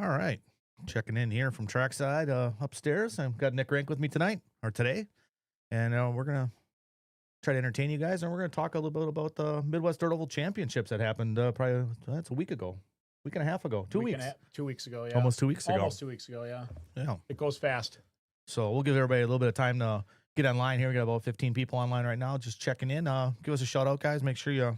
All right. Checking in here from Trackside upstairs. I've got Nick Rank with me tonight or today. And we're going to try to entertain you guys. And we're going to talk a little bit about the Midwest Dirt Oval Championships that happened probably that's a week ago, week and a half ago, 2 weeks. 2 weeks ago, yeah. Almost 2 weeks ago. Almost 2 weeks ago, yeah. Yeah. It goes fast. So we'll give everybody a little bit of time to get online here. We got about 15 people online right now just checking in. Give us a shout out, guys. Make sure you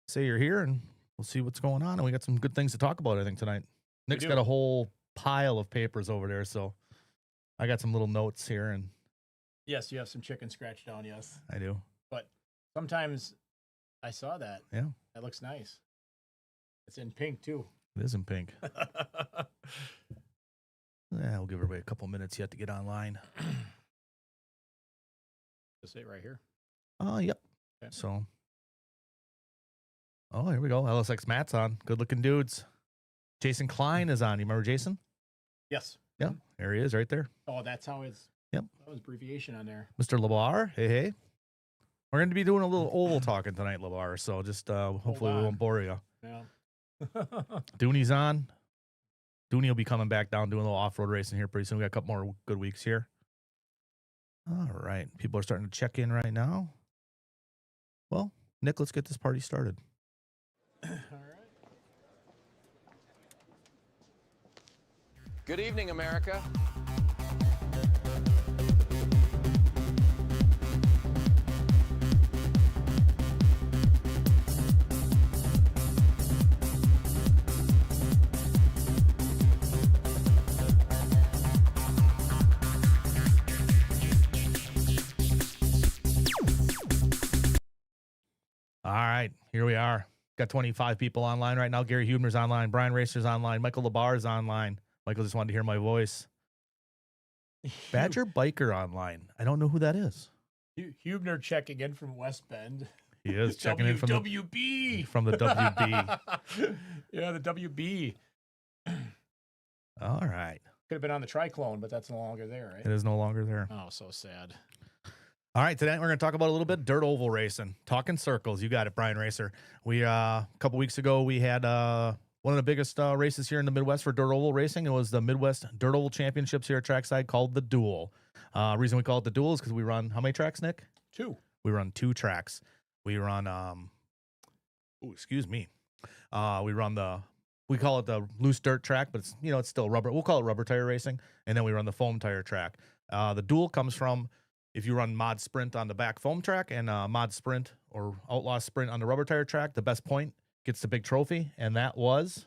say you're here and we'll see what's going on. And we got some good things to talk about, I think, tonight. Nick's got a whole pile of papers over there, so I got some little notes here. And yes, you have some chicken scratched down, yes. I do. But sometimes I saw that. Yeah. That looks nice. It's in pink, too. It is in pink. Yeah, we'll give everybody a couple minutes yet to get online. Just say it right here. Yep. Okay. So, here we go. LSX Matt's on. Good looking dudes. Jason Klein is on. You remember Jason? Yes. Yeah, there he is right there. Oh, that's how it's. Yep. That was abbreviation on there. Mr. LeBar. Hey. We're going to be doing a little oval talking tonight, LeBar. So just hopefully we won't bore you. Yeah. Dooney's on. Dooney will be coming back down doing a little off-road racing here pretty soon. We got a couple more good weeks here. All right. People are starting to check in right now. Well, Nick, let's get this party started. All right. Good evening, America. All right, here we are. Got 25 people online right now. Gary Hubner's online. Brian Racer's online. Michael LeBar's online. Michael just wanted to hear my voice. Badger Biker online. I don't know who that is. Hubner checking in from West Bend. He is checking in from WB. From the WB. Yeah, the WB. All right. Could have been on the Triclone, but that's no longer there, right? It is no longer there. Oh, so sad. All right, today we're going to talk about a little bit dirt oval racing. Talking circles. You got it, Brian Racer. We a couple weeks ago, we had one of the biggest races here in the Midwest for dirt oval racing. It was the Midwest Dirt Oval Championships here at Trackside called the Duel. Reason we call it the Duel is because we run, how many tracks, Nick? 2. We run 2 tracks. We run, excuse me. We run we call it the loose dirt track, but it's still rubber. We'll call it rubber tire racing. And then we run the foam tire track. The Duel comes from if you run mod sprint on the back foam track and mod sprint or outlaw sprint on the rubber tire track, the best point gets the big trophy. And that was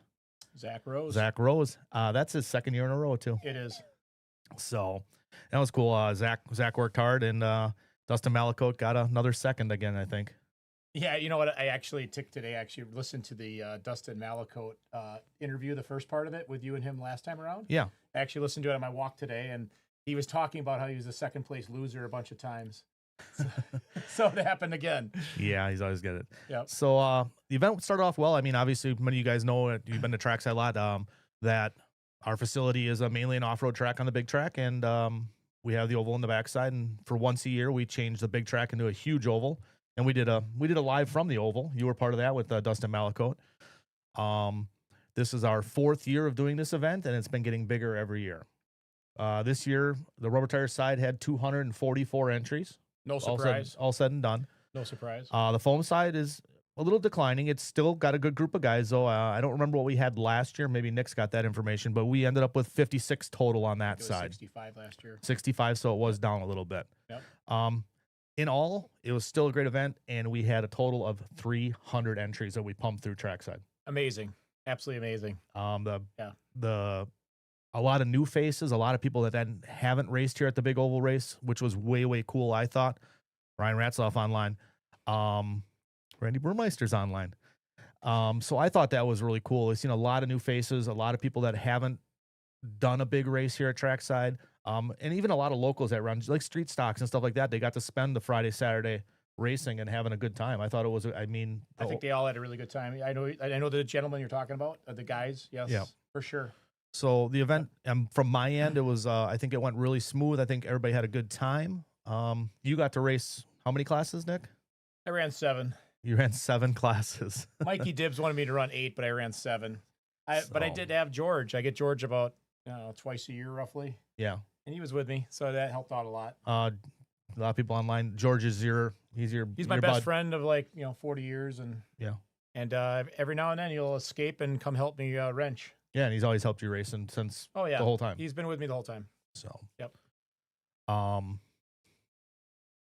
Zach Rose. Zach Rose. That's his second year in a row too. It is. So that was cool. Zach worked hard and Dustin Malakote got another second again, I think. Yeah, you know what? I actually took today. Actually listened to the Dustin Malakote interview, the first part of it with you and him last time around. Yeah, I actually listened to it on my walk today, and he was talking about how he was a second place loser a bunch of times. So it happened again. Yeah, he's always got it. Yep. So the event started off well. I mean, obviously, many of you guys know it. You've been to Trackside a lot. That our facility is mainly an off-road track on the big track, and we have the oval in the backside. And for once a year, we change the big track into a huge oval. And we did a live from the oval. You were part of that with Dustin Malakote. This is our 4th year of doing this event, and it's been getting bigger every year. This year, the rubber tire side had 244 entries. No surprise. All said and done. No surprise. The foam side is a little declining. It's still got a good group of guys, though. I don't remember what we had last year. Maybe Nick's got that information, but we ended up with 56 total on that side. 65 last year. 65, so it was down a little bit. Yep. In all, it was still a great event, and we had a total of 300 entries that we pumped through Trackside. Amazing. Absolutely amazing. A lot of new faces, a lot of people that haven't raced here at the big oval race, which was way, way cool, I thought. Ryan Ratzloff online. Randy Burmeister's online. So I thought that was really cool. I've seen a lot of new faces, a lot of people that haven't done a big race here at Trackside. And even a lot of locals that run like street stocks and stuff like that. They got to spend the Friday, Saturday racing and having a good time. I thought it was, I think they all had a really good time. I know the gentleman you're talking about, the guys. Yes, yeah. For sure. So the event, from my end, it was, I think it went really smooth. I think everybody had a good time. You got to race how many classes, Nick? I ran 7. You ran 7 classes. Mikey Dibbs wanted me to run 8, but I ran 7. But I So, did have George. I get George about twice a year roughly, yeah. and he was with me, so that helped out a lot. A lot of people online. George is he's my your best bud. friend of 40 years, and Yeah. every now and then he'll escape and come help me wrench. Yeah, and he's always helped you racing since Oh yeah, the whole time. he's been with me the whole time. So, Yep.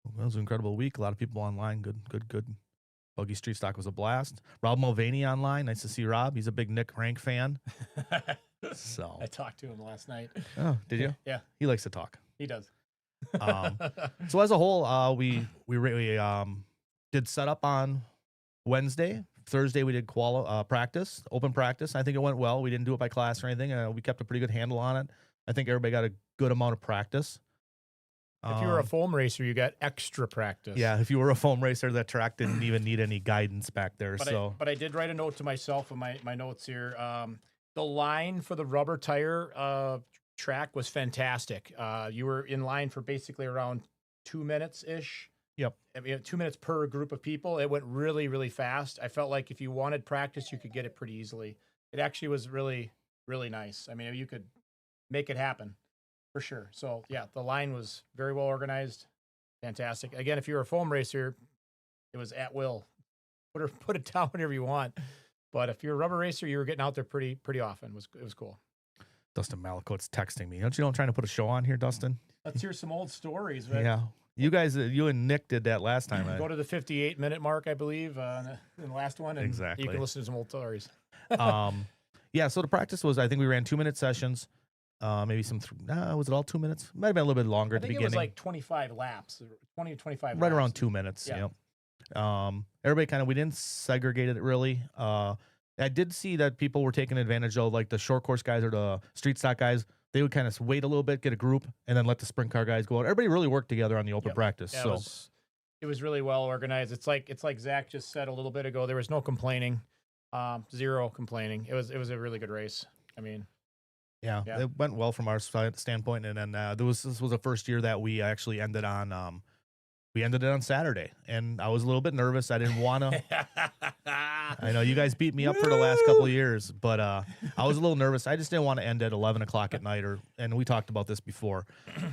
It was an incredible week. A lot of people online. Good. Buggy Street Stock was a blast. Rob Mulvaney online. Nice to see Rob. He's a big Nick Rank fan. So I talked to him last night. Oh, did you? Yeah, He likes to talk. he does. So as a whole, we did set up on Wednesday. Thursday we did practice, open practice. I think it went well. We didn't do it by class or anything. We kept a pretty good handle on it. I think everybody got a good amount of practice. If you were a foam racer, you got extra practice. Yeah, if you were a foam racer, that track didn't even need any guidance back there. But I did write a note to myself in my notes here. The line for the rubber tire track was fantastic. You were in line for basically around 2 minutes ish. Yep. I mean, 2 minutes per group of people. It went really, really fast. I felt like if you wanted practice, you could get it pretty easily. It actually was really, really nice. I mean, you could make it happen for sure. So yeah, the line was very well organized. Fantastic. Again, if you're a foam racer, it was at will. Put it down whenever you want. But if you're a rubber racer, you were getting out there pretty often. It was cool. Dustin Malakote's texting me. Don't you know I'm trying to put a show on here, Dustin? Let's hear some old stories. Right? Yeah. You guys, you and Nick did that last time. Go to the 58-minute mark, I believe, in the last one. And Exactly. You can listen to some old stories. Yeah, so the practice was, I think we ran 2-minute sessions. Maybe was it all 2 minutes? Might have been a little bit longer at the beginning. It was like 25 laps, 20 to 25 right laps. around 2 minutes. Yeah. Yep. Everybody we didn't segregate it really. I did see that people were taking advantage of, like the short course guys or the street stock guys. They would kind of wait a little bit, get a group, and then let the sprint car guys go out. Everybody really worked together on the open practice. Yeah, so it was really well organized. It's like Zach just said a little bit ago. There was no complaining, zero complaining. It was a really good race. I mean, yeah, it went well from our standpoint. And then this was the first year that we actually ended on. We ended it on Saturday, and I was a little bit nervous. I didn't want to. I know you guys beat me up for the last couple of years, but I was a little nervous. I just didn't want to end at 11 o'clock at night, and we talked about this before,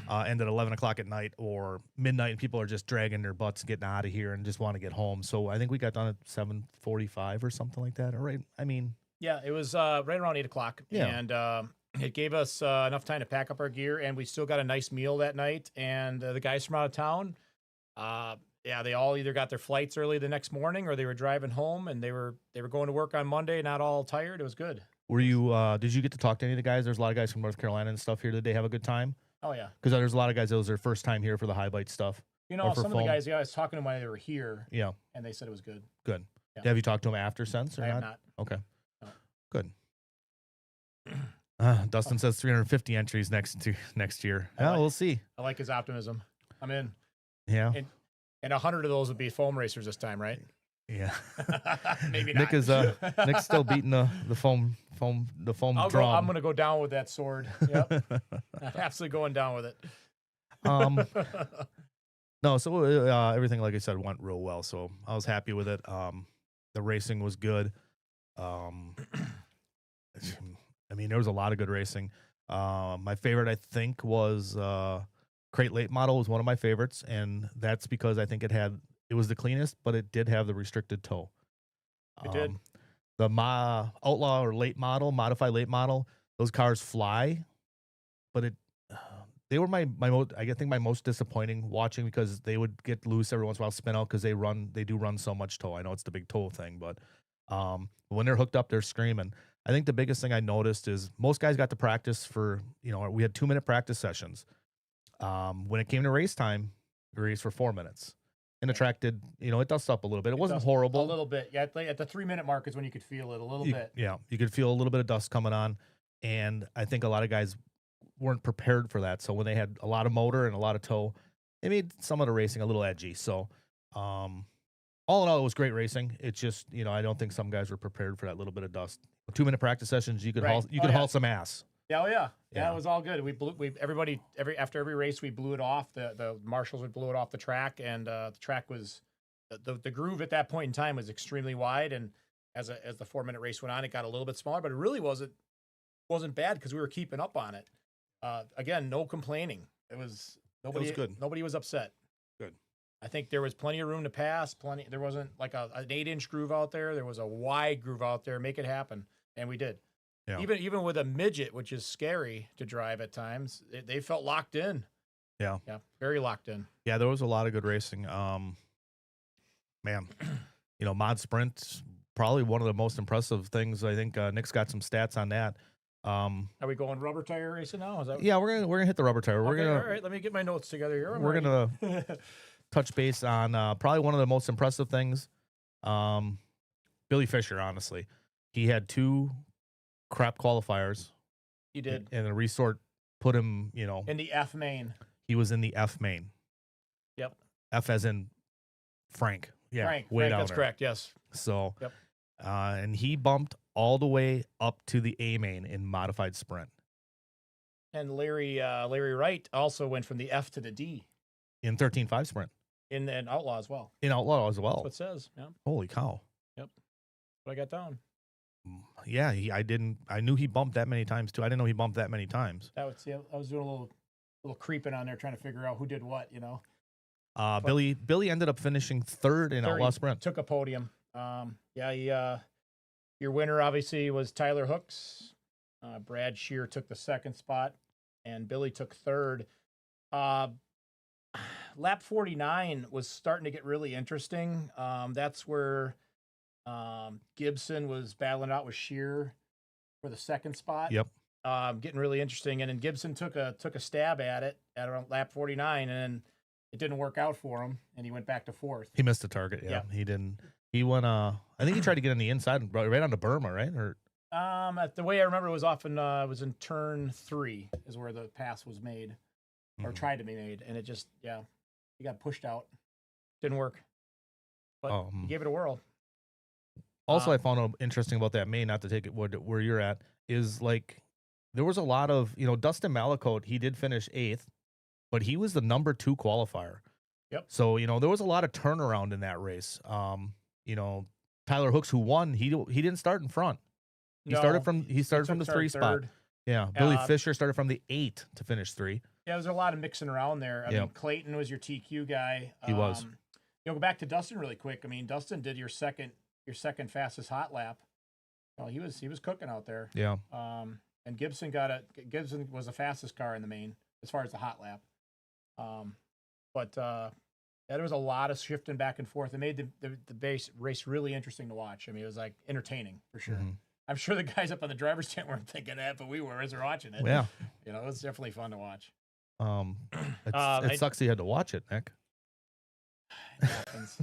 end at 11 o'clock at night or midnight, and people are just dragging their butts getting out of here and just want to get home. So I think we got done at 7:45 or something like that. All right. I mean, yeah, it was right around 8 o'clock, Yeah. and it gave us enough time to pack up our gear, and we still got a nice meal that night. And the guys from out of town, they all either got their flights early the next morning or they were driving home, and they were going to work on Monday, not all tired. It was good. Were you? Did you get to talk to any of the guys? There's a lot of guys from North Carolina and stuff here. Did they have a good time? Oh yeah, Because there's a lot of guys that was their first time here for the high bite stuff. You know, Or for some of the foam. guys, I was talking to them when they were here, Yeah, and they said it was good. good. Yeah. Have you talked to them after since or I not? have not. Okay, No. good. Dustin says 350 entries next year. I like- We'll see. I like his optimism. I'm in. Yeah, And 100 of those would be foam racers this time, right? yeah. Maybe Nick not. is Nick's still beating the foam drum. I'm gonna go down with that sword. Yep. I'm absolutely going down with it. No, so everything, like I said, went real well. So I was happy with it. The racing was good. I mean, there was a lot of good racing. My favorite, I think, was Crate Late Model was one of my favorites, and that's because I think it was the cleanest, but it did have the restricted toe. It did. The Outlaw or Late Model, Modified Late Model, those cars fly, but they were my most disappointing watching because they would get loose every once in a while, spin out because they do run so much toe. I know it's the big toe thing, but when they're hooked up, they're screaming. I think the biggest thing I noticed is most guys got to practice for, we had 2-minute practice sessions. When it came to race time, we raced for 4 minutes. And the track did, it dusted up a little bit. It wasn't horrible. A little bit. Yeah, at the 3-minute mark is when you could feel it a little bit. Yeah, you could feel a little bit of dust coming on. And I think a lot of guys weren't prepared for that. So when they had a lot of motor and a lot of toe, it made some of the racing a little edgy. So all in all, it was great racing. It's just, I don't think some guys were prepared for that little bit of dust. 2-minute practice sessions, you could haul some ass. Yeah, yeah, Yeah. It was all good. After every race, we blew it off. The marshals would blow it off the track, and the track was the groove at that point in time was extremely wide, and as the 4-minute race went on, it got a little bit smaller, but it really wasn't bad because we were keeping up on it. Again, no complaining. It was good. Nobody was upset. Good. I think there was plenty of room to pass. There wasn't like an 8-inch groove out there. There was a wide groove out there. Make it happen, and we did. Yeah. Even with a midget, which is scary to drive at times, they felt locked in. Yeah. Yeah, very locked in. Yeah, there was a lot of good racing. Man, mod sprint, probably one of the most impressive things. I think Nick's got some stats on that. Are we going rubber tire racing now? Is that? Yeah, we're gonna hit the rubber tire. Okay, all right. Let me get my notes together here. We're gonna touch base on probably one of the most impressive things. Billy Fisher, honestly, he had 2 crap qualifiers. He did, and the resort put him, in the F main. He was in the F main. Yep. F as in Frank. Yeah, Frank, down that's there. correct. Yes. So, yep. And he bumped all the way up to the A main in modified sprint. And Larry Wright also went from the F to the D in 13.5 sprint. In Outlaw as well. In Outlaw as well. That's what it says. Yeah. Holy cow. Yep. What I got down. Yeah, I knew he bumped that many times too. I didn't know he bumped that many times. I was doing a little creeping on there trying to figure out who did what, Billy ended up finishing third in Outlaw sprint. Took a podium. Your winner obviously was Tyler Hooks. Brad Shear took the 2nd spot, and Billy took 3rd. Lap 49 was starting to get really interesting. That's where Gibson was battling out with Shear for the 2nd spot. Yep. Getting really interesting, and then Gibson took a stab at it at around lap 49, and it didn't work out for him, and he went back to 4th. He missed the target. Yeah, he didn't. He went. I think he tried to get on the inside, right onto Burma, right? Or the way I remember, it was was in turn 3 is where the pass was made, or tried to be made, and it just he got pushed out. Didn't work, but he gave it a whirl. Also, I found out interesting about that main, not to take it where you're at, is like there was a lot of Dustin Malakote. He did finish 8th, but he was the number 2 qualifier. Yep. So there was a lot of turnaround in that race. Tyler Hooks, who won, he didn't start in front. He started from the 3 spot. Yeah. Billy Fisher started from the 8 to finish 3. Yeah, there's a lot of mixing around there. I mean, Clayton was your TQ guy. He was. Go back to Dustin really quick. I mean, Dustin did your second fastest hot lap. Well, he was cooking out there. Yeah. And Gibson was the fastest car in the main as far as the hot lap. But there was a lot of shifting back and forth. It made the base race really interesting to watch. I mean, it was like entertaining for sure. Mm-hmm. I'm sure the guys up on the driver's tent weren't thinking that, but we were as they're watching it. Yeah. It was definitely fun to watch. It sucks you had to watch it, Nick. It happens.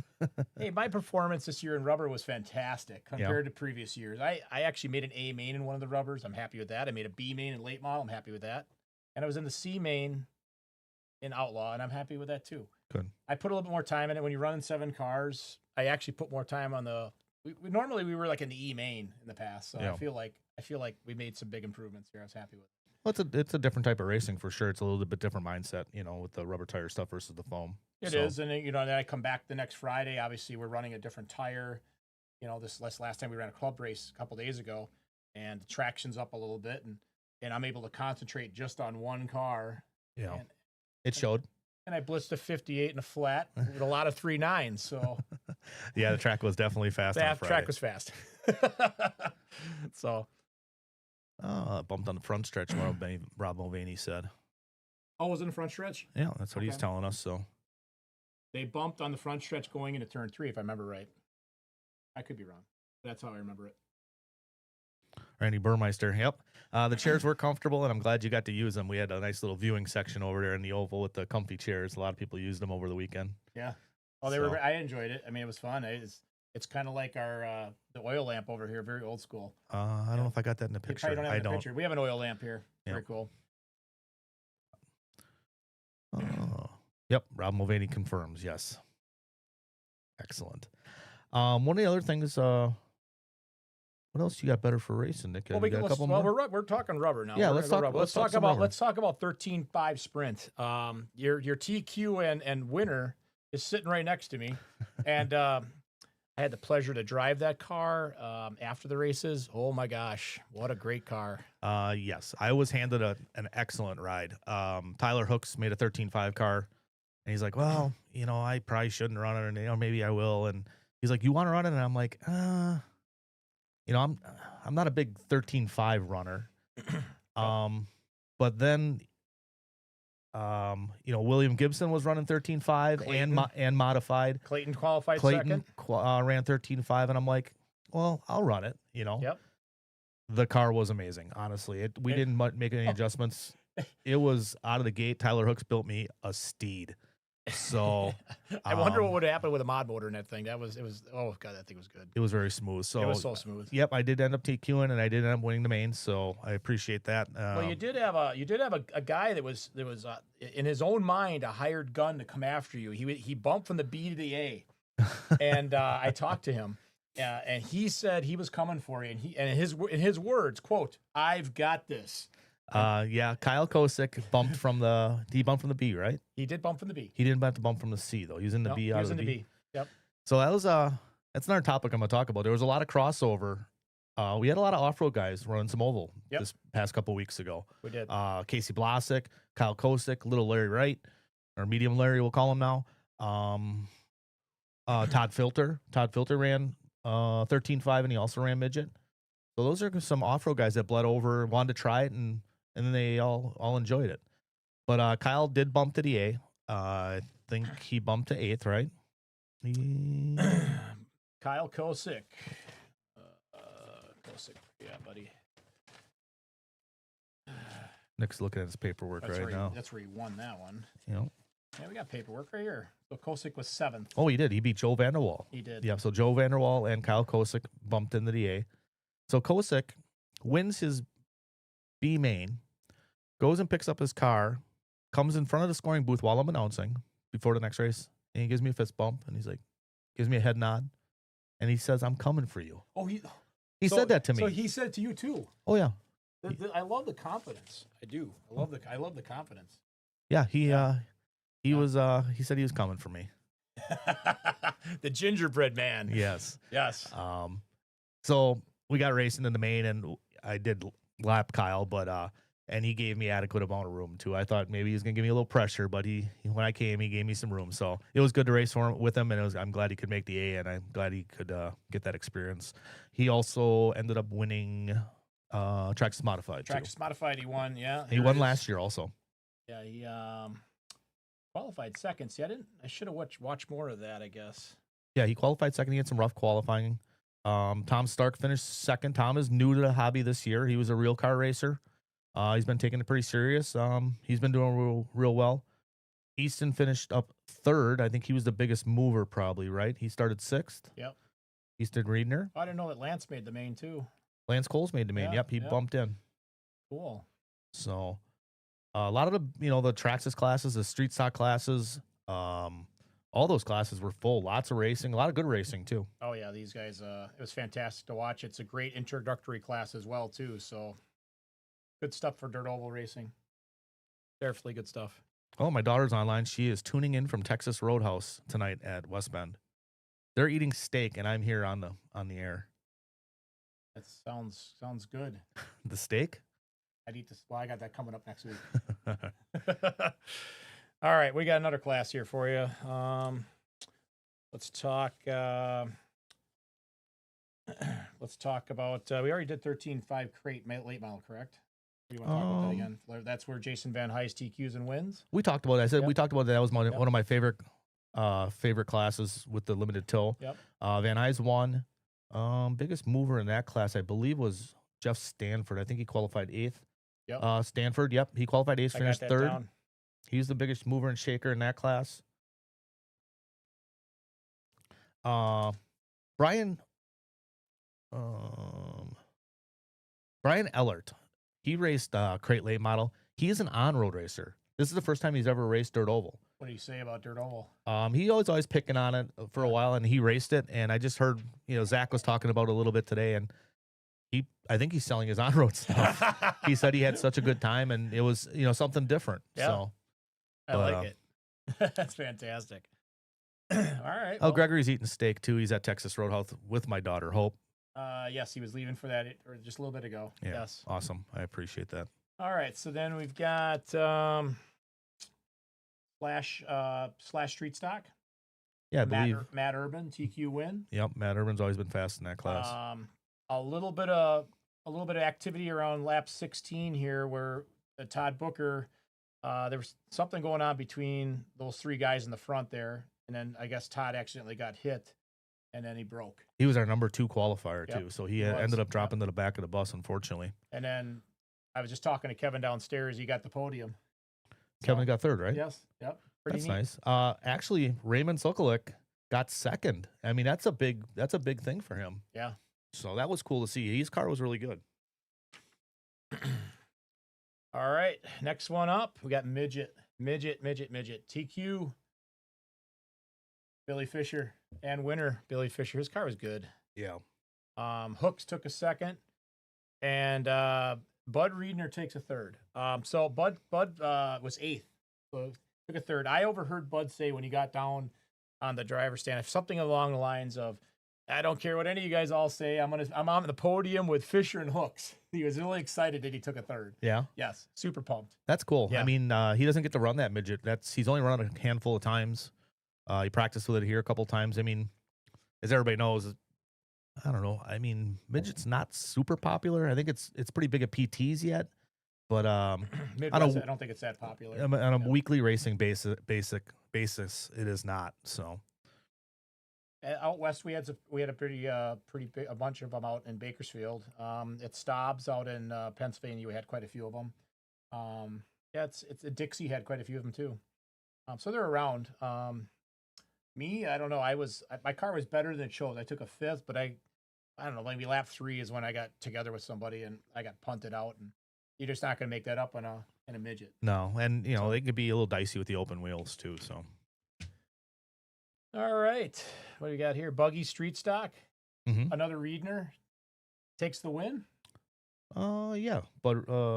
Hey, my performance this year in rubber was fantastic compared to previous years. I actually made an A main in one of the rubbers. I'm happy with that. I made a B main in late model. I'm happy with that. And I was in the C main in Outlaw, and I'm happy with that too. Good. I put a little bit more time in it. When you're running 7 cars, I actually put more time on the. Normally we were like in the E main in the past, so I feel like we made some big improvements here. I was happy with it. Well, it's a different type of racing for sure. It's a little bit different mindset, with the rubber tire stuff versus the foam. It is, and then I come back the next Friday. Obviously, we're running a different tire. This last time we ran a club race a couple days ago, and the traction's up a little bit, and I'm able to concentrate just on one car. Yeah, it showed. And I blitzed a 58 in a flat with a lot of 3.9s. So, yeah, the track was definitely fast. The track was fast. So, bumped on the front stretch. Rob Mulvaney said. Oh, was it in the front stretch? Yeah, that's what he's telling us. So, they bumped on the front stretch going into turn 3, if I remember right. I could be wrong. That's how I remember it. Randy Burmeister. Yep. The chairs were comfortable, and I'm glad you got to use them. We had a nice little viewing section over there in the oval with the comfy chairs. A lot of people used them over the weekend. Yeah. Oh, they were. I enjoyed it. I mean, it was fun. It's kind of like our the oil lamp over here, very old school. I don't know if I got that in the picture. You don't have the picture. We have an oil lamp here. Yep. Very cool. Yep. Rob Mulvaney confirms. Yes. Excellent. One of the other things. What else you got better for racing, Nick? Well, we're talking rubber now. Yeah, let's talk about rubber. 13.5 sprint. Your TQ and winner is sitting right next to me, and I had the pleasure to drive that car after the races. Oh my gosh, what a great car! Yes, I was handed an excellent ride. Tyler Hooks made a 13.5 car, and he's like, "Well, I probably shouldn't run it, and maybe I will." And he's like, "You want to run it?" And I'm like, I'm not a big 13.5 runner." But then, William Gibson was running 13.5 and modified. Clayton qualified Clayton second. ran 13.5, and I'm like, well, I'll run it. Yep. The car was amazing. Honestly, we didn't make any adjustments. It was out of the gate. Tyler Hooks built me a steed. So I wonder what would happen with a mod motor in that thing. Oh god, that thing was good. It was very smooth. So it was so smooth. Yep, I did end up TQing, and I did end up winning the main. So I appreciate that. Well, you did have a guy that was in his own mind a hired gun to come after you. He bumped from the B to the A, and I talked to him, and he said he was coming for you, and in his words, quote, "I've got this." Yeah, Kyle Kosick bumped from the B, right? He did bump from the B. He didn't have to bump from the C though. He was in the B. He was in the B. Yep. So that's another topic I'm gonna talk about. There was a lot of crossover. We had a lot of off-road guys running some oval this past couple weeks ago. We did. Casey Blasick, Kyle Kosick, little Larry Wright, or medium Larry, we'll call him now. Todd Filter. Todd Filter ran 13.5, and he also ran midget. So those are some off-road guys that bled over, wanted to try it, and then they all enjoyed it. But Kyle did bump to the A. I think he bumped to 8th, right? Kyle Kosick. Kosick, yeah, buddy. Nick's looking at his paperwork now. That's where he won that one. Yeah, we got paperwork right here. So Kosick was 7th. Oh, he did. He beat Joe Vanderwall. He did. Yeah, so Joe Vanderwall and Kyle Kosick bumped into the A. So Kosick wins his B main, goes and picks up his car, comes in front of the scoring booth while I'm announcing before the next race, and he gives me a fist bump, and he's like, gives me a head nod, and he says, "I'm coming for you." Oh, he said that to me. So he said it to you too. Oh yeah. I love the confidence. I do. I love the confidence. Yeah, he said he was coming for me. The gingerbread man. Yes. Yes. So we got racing in the main, and I did lap Kyle, but and he gave me adequate amount of room too. I thought maybe he was gonna give me a little pressure, but when I came, he gave me some room. So it was good to race with him, and I'm glad he could make the A, and I'm glad he could get that experience. He also ended up winning Trackside Modified. Trackside Modified, he won. Yeah, he won last year also. Yeah, he qualified second. See, I should have watched more of that, I guess. Yeah, he qualified second. He had some rough qualifying. Tom Stark finished second. Tom is new to the hobby this year. He was a real car racer. He's been taking it pretty serious. He's been doing real well. Easton finished up 3rd. I think he was the biggest mover probably, right? He started 6th. Yep. Easton Riedner. I didn't know that Lance made the main too. Lance Coles made the main. Yep, he bumped in. Cool. So a lot of the Traxxas classes, the street stock classes, all those classes were full. Lots of racing, a lot of good racing too. Oh yeah, these guys. It was fantastic to watch. It's a great introductory class as well too. So good stuff for dirt oval racing. Definitely good stuff. Oh, my daughter's online. She is tuning in from Texas Roadhouse tonight at West Bend. They're eating steak, and I'm here on the air. That sounds good. The steak? I'd eat this. Well, I got that coming up next week. All right, we got another class here for you. Let's talk. Let's talk about. We already did 13.5 crate late model, correct? What do you want to talk about that again? That's where Jason Van Heist TQs and wins. We talked about it. I said we talked about that. That was one of my favorite classes with the limited till. Yep. Van Heist won. Biggest mover in that class, I believe, was Jeff Stanford. I think he qualified 8th. Yep. Stanford, yep, he qualified 8th, finished 3rd. Down. He's the biggest mover and shaker in that class. Brian Ellert, he raced crate late model. He is an on-road racer. This is the first time he's ever raced dirt oval. What do you say about dirt oval? He was always picking on it for a while, and he raced it. And I just heard, Zach was talking about it a little bit today, and I think he's selling his on-road stuff. He said he had such a good time, and it was, something different. Yeah. So I like it. That's fantastic. All right. Oh, Well, Gregory's eating steak too. He's at Texas Roadhouse with my daughter Hope. yes, he was leaving for that or just a little bit ago. Yeah, Yes. awesome. I appreciate that. All right. So then we've got slash street stock. Yeah, I believe. Matt Urban TQ win. Yep, Matt Urban's always been fast in that class. A little bit of activity around lap 16 here, where Todd Booker, there was something going on between those three guys in the front there, and then I guess Todd accidentally got hit, and then he broke. He was our number 2 qualifier Yep, too, so he he was. ended up dropping to the back of the bus, unfortunately. And then I was just talking to Kevin downstairs. He got the podium. Kevin got 3rd, right? Yes. Yep. Pretty That's neat. nice. Actually, Raymond Sokolik got 2nd. I mean, that's a big thing for him. Yeah. So that was cool to see. His car was really good. All right. Next one up, we got midget. TQ. Billy Fisher and winner Billy Fisher. His car was good. Yeah. Hooks took a 2nd, and Bud Reedner takes a 3rd. So Bud was 8th, so took a 3rd. I overheard Bud say when he got down on the driver's stand something along the lines of, "I don't care what any of you guys all say. I'm on the podium with Fisher and Hooks." He was really excited that he took a 3rd. Yeah. Yes, super pumped. That's cool. Yeah. I mean, he doesn't get to run that midget. He's only run it a handful of times. He practiced with it here a couple times. I mean, as everybody knows, I don't know. I mean, midget's not super popular. I think it's pretty big at PTs yet, but Midwest, I don't think it's that popular. on a weekly racing basis, it is not. So out west, we had a pretty big, a bunch of them out in Bakersfield. At Staub's out in Pennsylvania, we had quite a few of them. Yeah, it's Dixie had quite a few of them too. So they're around. Me, I don't know. My car was better than it showed. I took a 5th, but I don't know. Maybe lap 3 is when I got together with somebody and I got punted out. And you're just not going to make that up in a midget. no, and they could be a little dicey with the open wheels too. So all right, what do we got here? Buggy Street Stock. Mhm. Another Reedner takes the win. Yeah, but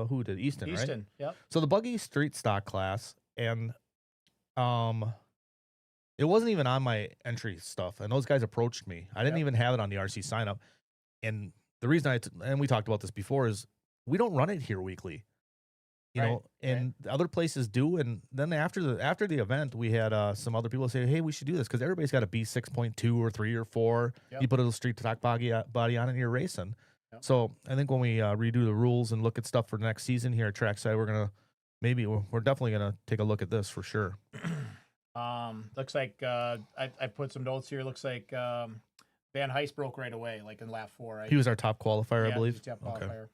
who did Easton? Right? Easton, yep. So the buggy street stock class, and it wasn't even on my entry stuff, and those guys approached me. I didn't Yep. even have it on the RC sign up, and the reason and we talked about this before is we don't run it here weekly, you Right, know, and other places do. And then after the event, we had some other people say, "Hey, we should do this because everybody's got a B6.2 or 3 or 4. Yep. You put a little street stock body on it, and you're racing." Yep. So I think when we redo the rules and look at stuff for next season here at Trackside, we're definitely gonna take a look at this for sure. Looks like I put some notes here. Looks like Van Heist broke right away, like in lap 4. Right? He was our top qualifier, I Yeah, believe. he's top Okay. qualifier.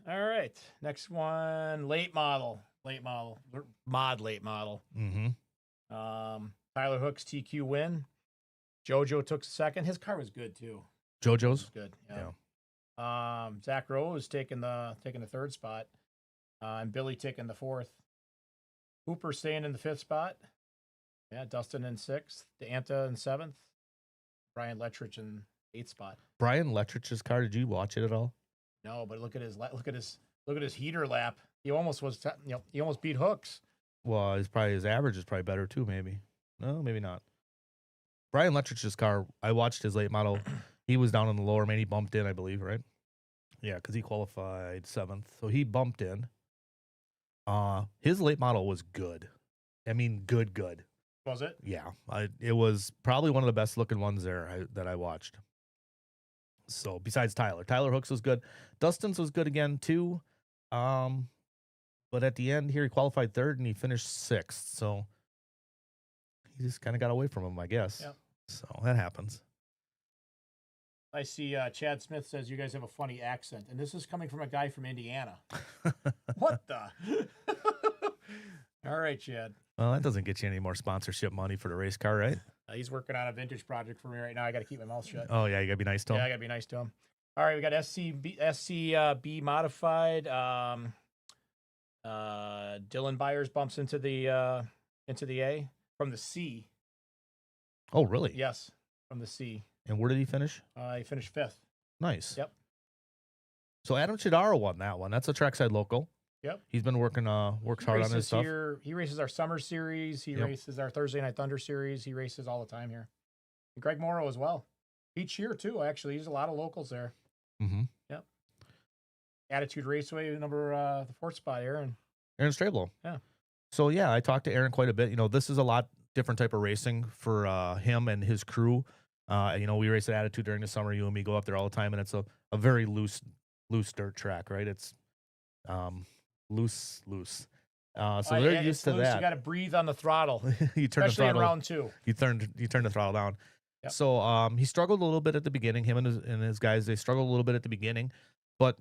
All right, next one, late model, mod late model. Mm-hmm. Tyler Hooks TQ win. JoJo took 2nd. His car was good too. JoJo's. Was good. Yeah. Zach Rose taking the 3rd spot, and Billy taking the 4th. Hooper staying in the 5th spot. Yeah, Dustin in 6th. DeAnta in 7th. Brian Lettrich in 8th spot. Brian Lettrich's car. Did you watch it at all? No, but look at his heater lap. He almost he almost beat Hooks. Well, his average is probably better too. Maybe. No, maybe not. Brian Lettrich's car. I watched his late model. He was down in the lower main. He bumped in, I believe, right? Yeah, because he qualified 7th, so he bumped in. His late model was good. I mean, good. Was it? Yeah, it was probably one of the best looking ones there that I watched. So besides Tyler Hooks was good. Dustin's was good again too. But at the end here, he qualified 3rd and he finished 6th. So he just kind of got away from him, I guess. Yep. So that happens. I see Chad Smith says you guys have a funny accent, and this is coming from a guy from Indiana. What the? All right, Chad. Well, that doesn't get you any more sponsorship money for the race car, right? He's working on a vintage project for me right now. I got to keep my mouth shut. Oh yeah, you gotta be nice to him. Yeah, I got to be nice to him. All right, we got SCB modified. Dylan Byers bumps into the A from the C. Oh really? Yes, from the C. And where did he finish? He finished 5th. Nice. Yep. So Adam Chidara won that one. That's a Trackside local. Yep. He's been working works hard on his stuff. Here. He races our summer series. He races our Thursday Night Thunder series. He races all the time here. And Greg Morrow as well. Each year too, actually. He's a lot of locals there. Mm-hmm. Yep. Attitude Raceway number the 4th spot, Aaron Strablo. Yeah. So yeah, I talked to Aaron quite a bit. This is a lot different type of racing for him and his crew. We race at Attitude during the summer. You and me go up there all the time, and it's a very loose dirt track, right? It's loose. So they're used to that. You got to breathe on the throttle, you turn especially the throttle, in round 2. You turn the throttle down. Yep. So he struggled a little bit at the beginning. Him and his guys, they struggled a little bit at the beginning, but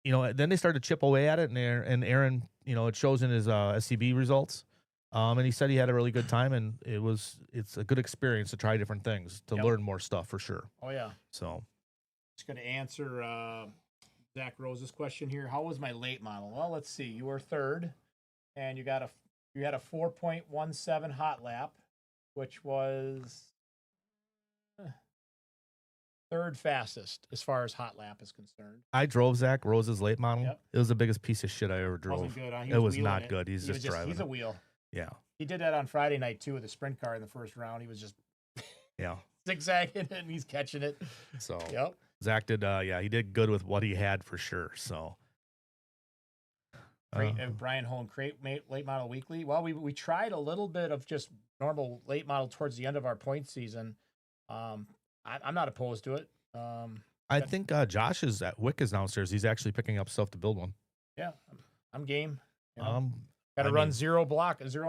then they started to chip away at it, and Aaron, it shows in his SCB results. And he said he had a really good time, and it's a good experience to try different things, to learn more stuff for sure. Oh yeah. So just going to answer Zach Rose's question here. How was my late model? Well, let's see. You were 3rd, and you had a 4.17 hot lap, which was 3rd fastest as far as hot lap is concerned. I drove Zach Rose's late model. Yep. It was the biggest piece of shit I ever drove. Wasn't good, huh? It was not good. He's just driving. He's a wheel. Yeah. He did that on Friday night too with the sprint car in the first round. He was just zigzagging it, and he's catching it. So yep. Zach did he did good with what he had for sure. So Brian Holm, late model weekly. Well, we tried a little bit of just normal late model towards the end of our point season. I'm not opposed to it. I think Josh is at Wick is downstairs. He's actually picking up stuff to build one. Yeah, I'm game. Got to run 0 on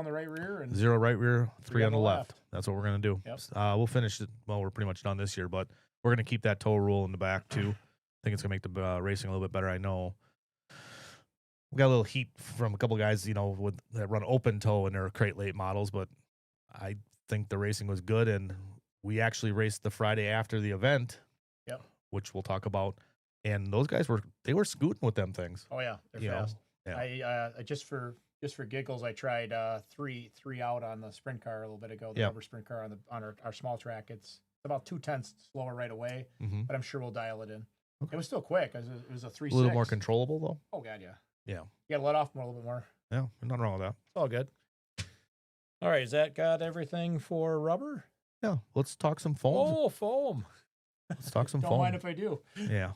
the right rear and 0 right rear, 3 on the left. That's what we're gonna do. Yep. We'll finish it. Well, we're pretty much done this year, but we're gonna keep that tow rule in the back too. I think it's gonna make the racing a little bit better. I know we got a little heat from a couple guys, that run open toe in their crate late models, but I think the racing was good, and we actually raced the Friday after the event. Yep. Which we'll talk about. And those guys were scooting with them things. Oh yeah, they're fast. Yeah. I just for giggles, I tried 3 out on the sprint car a little bit ago. The rubber sprint car on our small track. It's about 0.2 slower right away, but I'm sure we'll dial it in. Okay. It was still quick. It was a 3.6. A little more controllable though. Oh god, yeah. Yeah. You got to let off more a little bit more. Yeah, nothing wrong with that. It's all good. All right, is that got everything for rubber? Yeah, let's talk some foam. Oh, foam. Let's talk some foam. Don't mind if I do. Yeah.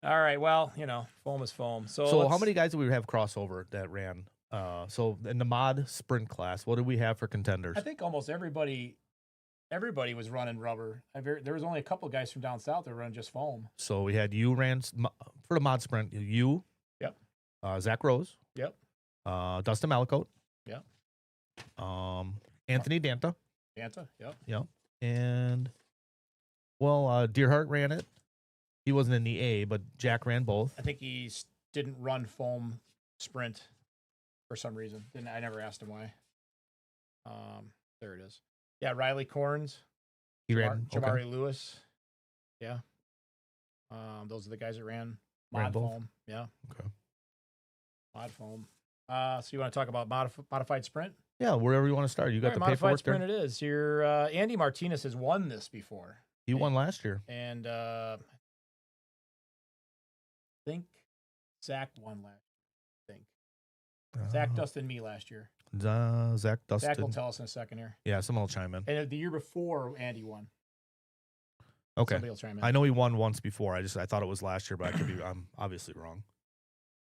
All right. Well, foam is foam. So how many guys do we have crossover that ran? So in the mod sprint class, what did we have for contenders? I think almost everybody was running rubber. There was only a couple of guys from down south that were running just foam. So we had you ran for the mod sprint. You. Yep. Zach Rose. Yep. Dustin Malicote. Yep. Anthony Danta. Yep. Yep. And Deerhart ran it. He wasn't in the A, but Jack ran both. I think he didn't run foam sprint for some reason. I never asked him why. There it is. Yeah, Riley Corns. He ran. Jamari Lewis. Yeah. Those are the guys that ran mod foam. Yeah. Okay. Mod foam. So you want to talk about modified sprint? Yeah, wherever you want to start. You got the modified paperwork sprint. there? It is. Your Andy Martinez has won this before. He won last year, and I think Zach won last year. Zach, Dustin, me last year. Zach, Dustin. Zach will tell us in a second here. Yeah, someone will chime in. And the year before, Andy won. Okay. Somebody will chime in. I know he won once before. I thought it was last year, but I'm obviously wrong.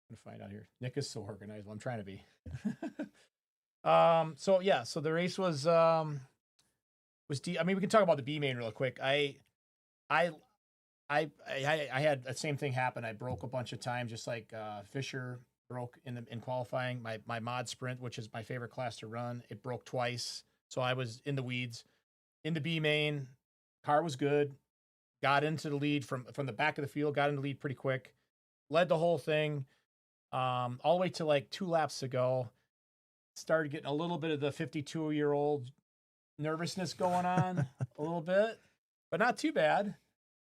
I'm gonna find out here. Nick is so organized. Well, I'm trying to be. So the race was I mean, we can talk about the B main real quick. I had the same thing happen. I broke a bunch of times, just like Fisher broke in qualifying. My mod sprint, which is my favorite class to run, it broke twice. So I was in the weeds. In the B main, car was good. Got into the lead from the back of the field. Got into the lead pretty quick. Led the whole thing, all the way to like 2 laps to go. Started getting a little bit of the 52-year-old nervousness going on a little bit, but not too bad.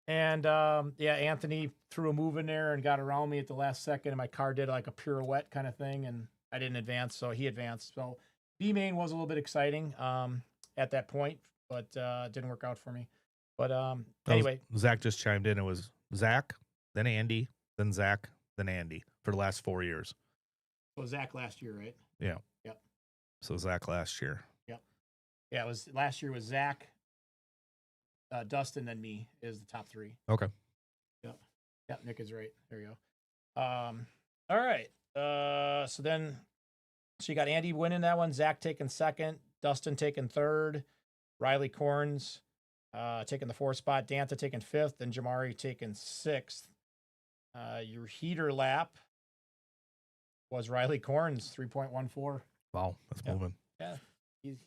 And Anthony threw a move in there and got around me at the last second, and my car did like a pirouette kind of thing, and I didn't advance, so he advanced. So B main was a little bit exciting at that point, but didn't work out for me. But anyway, Zach just chimed in. It was Zach, then Andy, then Zach, than Andy for the last 4 years. Well, Zach last year, right? Yeah. Yep. So Zach last year. Yep. Yeah, it was last year was Zach, Dustin, then me is the top 3. Okay. Yep. Yep. Nick is right. There you go. All right. So you got Andy winning that one, Zach taking second, Dustin taking third, Riley Corns taking the 4th spot, Danta taking 5th, and Jamari taking 6th. Your heater lap was Riley Corns, 3.14. Wow, that's moving. Yeah,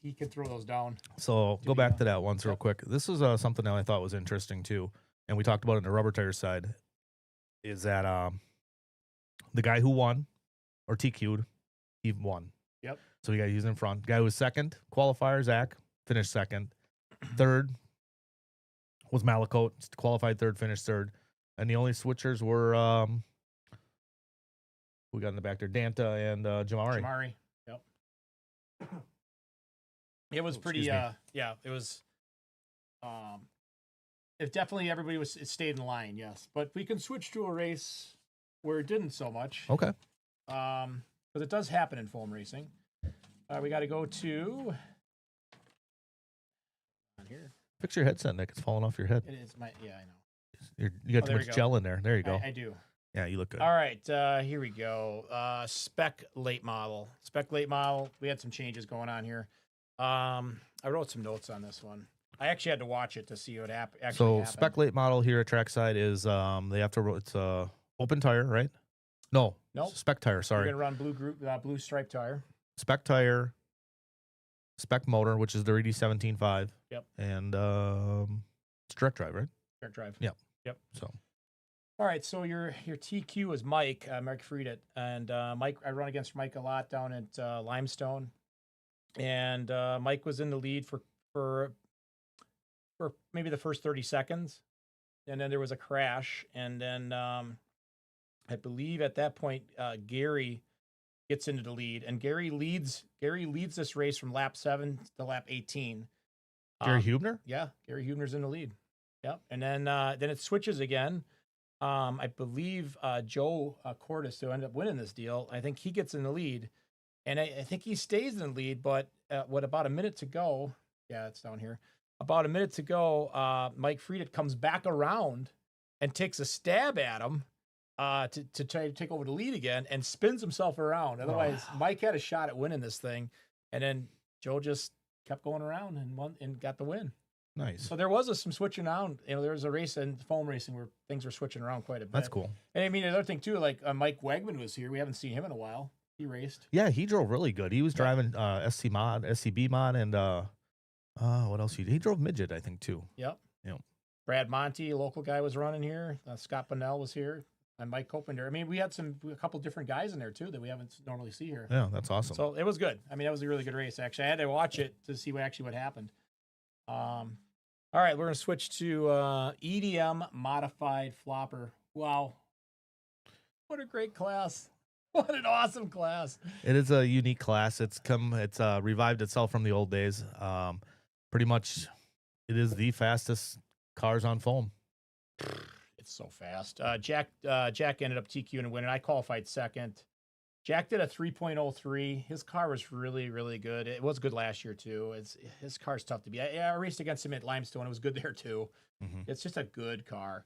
he could throw those down. So go back to that once real quick. This is something that I thought was interesting too, and we talked about it in the rubber tire side, is that the guy who won or TQ'd, he won. Yep. So he's in front. Guy who was second, qualifier, Zach, finished second. Third was Malakote, qualified third, finished third. And the only switchers were we got in the back there, Danta and Jamari. Jamari. Yep. It was pretty yeah, it was it definitely it stayed in line, yes. But we can switch to a race where it didn't so much. Okay. Because it does happen in foam racing. We got to go to on here. Fix your headset, Nick. It's falling off your head. It is I know. You got too much gel in there. There you go. I do. Yeah, you look good. All right, here we go. Spec late model. Spec late model. We had some changes going on here. I wrote some notes on this one. I actually had to watch it to see what actually happened. Spec late model here at Trackside is they have to it's open tire, right? No. Nope. Spec tire, sorry. We're gonna run blue stripe tire. Spec tire, spec motor, which is their ED17.5. Yep. And it's direct drive, right? Direct drive. Yep. Yep. So all right, so your TQ is Mike Friedit, and Mike. I run against Mike a lot down at Limestone, and Mike was in the lead for maybe the first 30 seconds, and then there was a crash, and then I believe at that point Gary gets into the lead, and Gary leads this race from lap 7 to lap 18. Gary Hubner? Yeah, Gary Hubner's in the lead. Yep, and then it switches again. I believe Joe Cordes, who ended up winning this deal, I think he gets in the lead, and I think he stays in the lead. But about a minute to go? Yeah, it's down here. About a minute to go, Mike Friedit comes back around and takes a stab at him to try to take over the lead again, and spins himself around. Otherwise, Mike had a shot at winning this thing, and then Joe just kept going around and won and got the win. Nice. So there was some switching around. There was a race in foam racing where things were switching around quite a bit. That's cool. And I mean, another thing too, like Mike Wegman was here. We haven't seen him in a while. He raced. Yeah, he drove really good. He was driving SCB mod, and what else? He drove midget, I think, too. Yep. Yep. Brad Monty, a local guy, was running here. Scott Bonnell was here, and Mike Copinder. I mean, we had a couple different guys in there too that we haven't normally see here. Yeah, that's awesome. So it was good. I mean, that was a really good race. Actually, I had to watch it to see what happened. All right, we're going to switch to EDM modified flopper. Wow. What a great class. What an awesome class. It is a unique class. It's revived itself from the old days. Pretty much it is the fastest cars on foam. It's so fast. Jack ended up TQing and winning. I qualified second. Jack did a 3.03. His car was really, really good. It was good last year, too. His car's tough to beat. I raced against him at Limestone. It was good there, too. Mm-hmm. It's just a good car.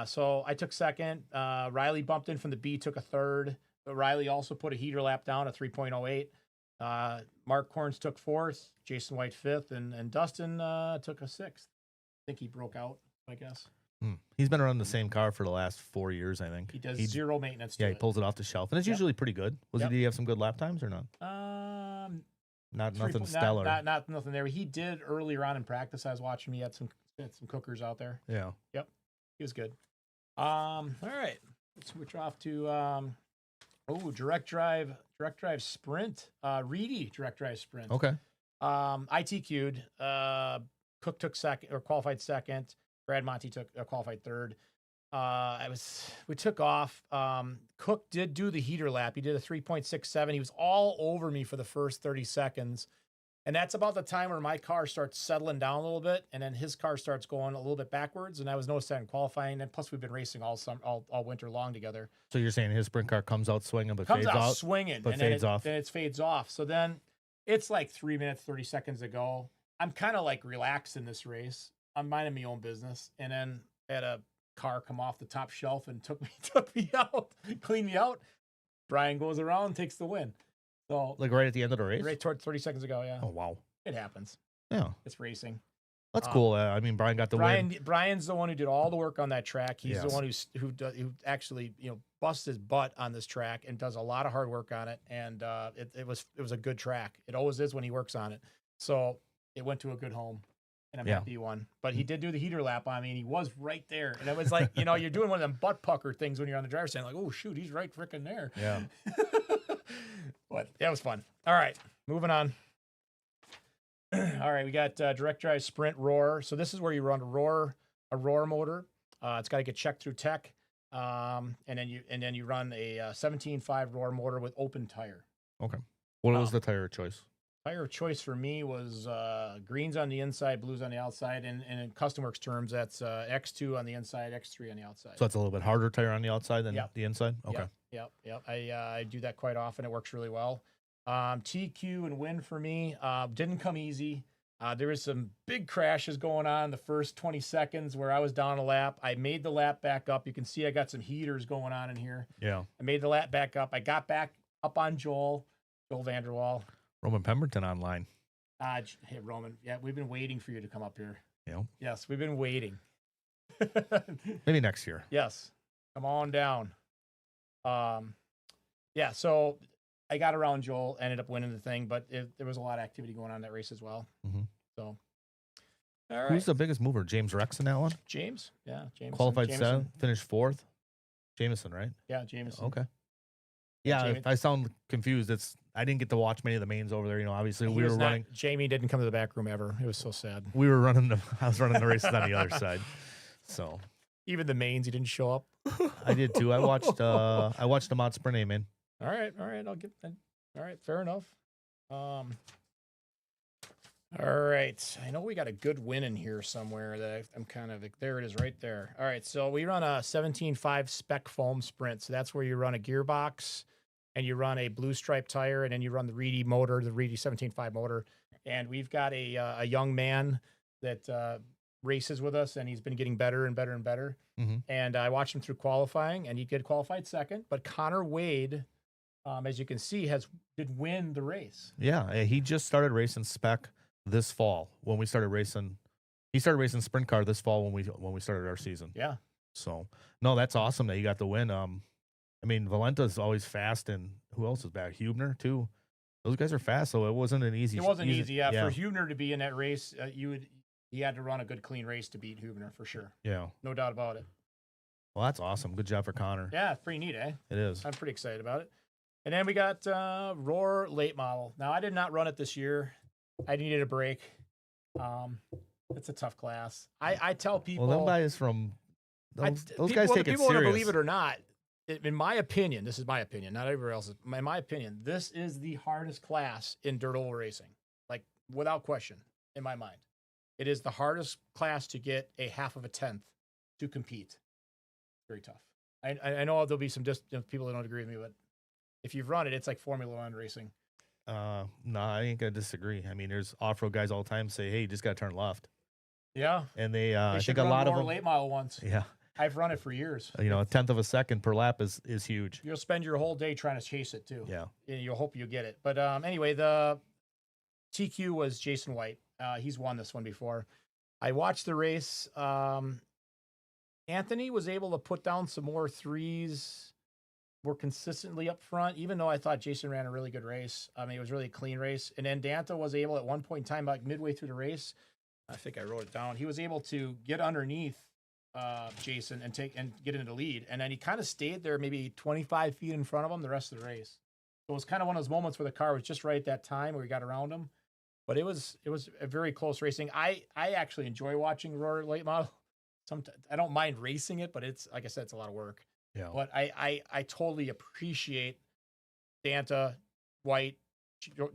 So I took second. Riley bumped in from the B, took a third. But Riley also put a heater lap down, a 3.08. Mark Corns took fourth. Jason White fifth. And Dustin took a sixth. I think he broke out, I guess. He's been running the same car for the last 4 years, I think. He does zero maintenance to it. He pulls it off the shelf. And it's usually pretty good. Did he have some good lap times or not? Nothing stellar. Not nothing there. He did earlier on in practice. I was watching him. He had some cookers out there. Yeah. Yep. He was good. All right. Let's switch off to direct drive sprint. Reedy direct drive sprint. Okay. I TQ'd. Cook took second or qualified second. Brad Monty qualified third. We took off. Cook did do the heater lap. He did a 3.67. He was all over me for the first 30 seconds. And that's about the time where my car starts settling down a little bit, and then his car starts going a little bit backwards. And I was noticing that in qualifying, and plus we've been racing all winter long together. So you're saying his sprint car comes out swinging, but Comes fades out out, swinging, but and fades off. then it fades off. So then it's like 3 minutes, 30 seconds to go. I'm kind of like relaxed in this race. I'm minding my own business, and then I had a car come off the top shelf and took me out, cleaned me out. Brian goes around, takes the win. So Like right at the end of the race? right toward 30 seconds ago, yeah. Oh, wow. It happens. Yeah. It's racing. That's cool. I mean, Brian got the win. Brian's the one who did all the work on that track. He's the Yes. one who actually busts his butt on this track and does a lot of hard work on it. And it was a good track. It always is when he works on it. So it went to a good home, and I'm happy he won. But he did do the heater lap on me, and he was right there. And it was like you're doing one of them butt pucker things when you're on the driver's stand, like, oh shoot, he's right freaking there. Yeah. But that was fun. All right, moving on. All right, we got direct drive sprint roar. So this is where you run a roar motor. It's got to get checked through tech, and then you run a 17.5 roar motor with open tire. Okay. What was the tire choice? Tire choice for me was greens on the inside, blues on the outside, and in Custom Works terms, that's X2 on the inside, X3 on the outside. So it's a little bit harder tire on the outside than the inside? Okay. Yep. I do that quite often. It works really well. TQ and win for me didn't come easy. There was some big crashes going on the first 20 seconds where I was down a lap. I made the lap back up. You can see I got some heaters going on in here. Yeah. I made the lap back up. I got back up on Joel Vanderwall. Roman Pemberton online. Hey, Roman. Yeah, we've been waiting for you to come up here. Yeah. Yes, we've been waiting. Maybe next year. Yes. Come on down. Yeah, so I got around Joel, ended up winning the thing, but there was a lot of activity going on in that race as well. Mm-hmm. So, all right. Who's the biggest mover? James Rex in that one? James. Yeah, James. Qualified 7th, finished 4th. Jameson, right? Yeah, Jameson. Okay. Yeah, if I sound confused, I didn't get to watch many of the mains over there. Obviously we were running. Jamie didn't come to the back room ever. It was so sad. We were running I was running the races on the other side. So even the mains, he didn't show up. I did too. I watched the Mod Sprint A main. All right. I'll get that. All right, fair enough. All right. I know we got a good win in here somewhere that I'm kind of, there it is right there. All right. So we run a 17.5 spec foam sprint. So that's where you run a gearbox and you run a blue stripe tire, and then you run the Reedy motor, the Reedy 17.5 motor. And we've got a young man that races with us, and he's been getting better and better and better. Mm-hmm. And I watched him through qualifying, and he did qualified second. But Connor Wade, as you can see, did win the race. Yeah, he just started racing spec this fall when we started racing. He started racing sprint car this fall when we started our season. Yeah. So no, that's awesome that you got the win. I mean, Valenta's always fast, and who else is back? Hubner too. Those guys are fast, so it wasn't an easy. It wasn't easy. Yeah, for Hubner to be in that race, he had to run a good, clean race to beat Hubner for sure. Yeah, no doubt about it. Well, that's awesome. Good job for Connor. Yeah, pretty neat, eh? It is. I'm pretty excited about it. And then we got Roar late model. Now I did not run it this year. I needed a break. It's a tough class. I tell people. Well, them guys from those guys take it serious. People want to believe it or not. In my opinion, this is my opinion, not everybody else's. In my opinion, this is the hardest class in dirt oval racing, like without question, in my mind. It is the hardest class to get a half of a tenth to compete. Very tough. I know there'll be some people that don't agree with me, but if you've run it, it's like Formula One racing. No, I ain't gonna disagree. I mean, there's off-road guys all the time say, "Hey, you just gotta turn left." Yeah, and I think a lot of them late model ones. Yeah, I've run it for years. A 1/10 of a second per lap is huge. You'll spend your whole day trying to chase it too. Yeah, and you'll hope you get it. But anyway, the TQ was Jason White. He's won this one before. I watched the race. Anthony was able to put down some more threes more consistently up front, even though I thought Jason ran a really good race. I mean, it was really a clean race. And then Danta was able at one point in time, like midway through the race, I think I wrote it down, he was able to get underneath Jason and get into the lead. And then he kind of stayed there maybe 25 feet in front of him the rest of the race. So it was kind of one of those moments where the car was just right at that time where we got around him. But it was a very close racing. I actually enjoy watching Roar late model. Sometimes I don't mind racing it, but it's, like I said, it's a lot of work. Yeah. But I totally appreciate Danta, White,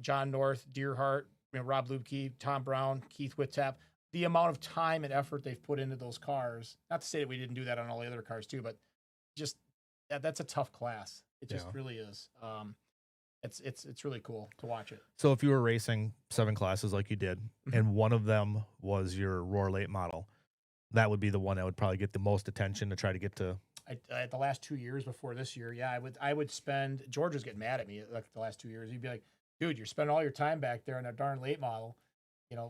John North, Deerhart, Rob Lubke, Tom Brown, Keith Whittap, the amount of time and effort they've put into those cars. Not to say that we didn't do that on all the other cars too, but just that's a tough class. It just really is. It's really cool to watch it. So if you were racing 7 classes like you did, and one of them was your Roar late model, that would be the one that would probably get the most attention to try to get to. At the last 2 years before this year, yeah, I would spend. George was getting mad at me like the last 2 years. He'd be like, "Dude, you're spending all your time back there in a darn late model.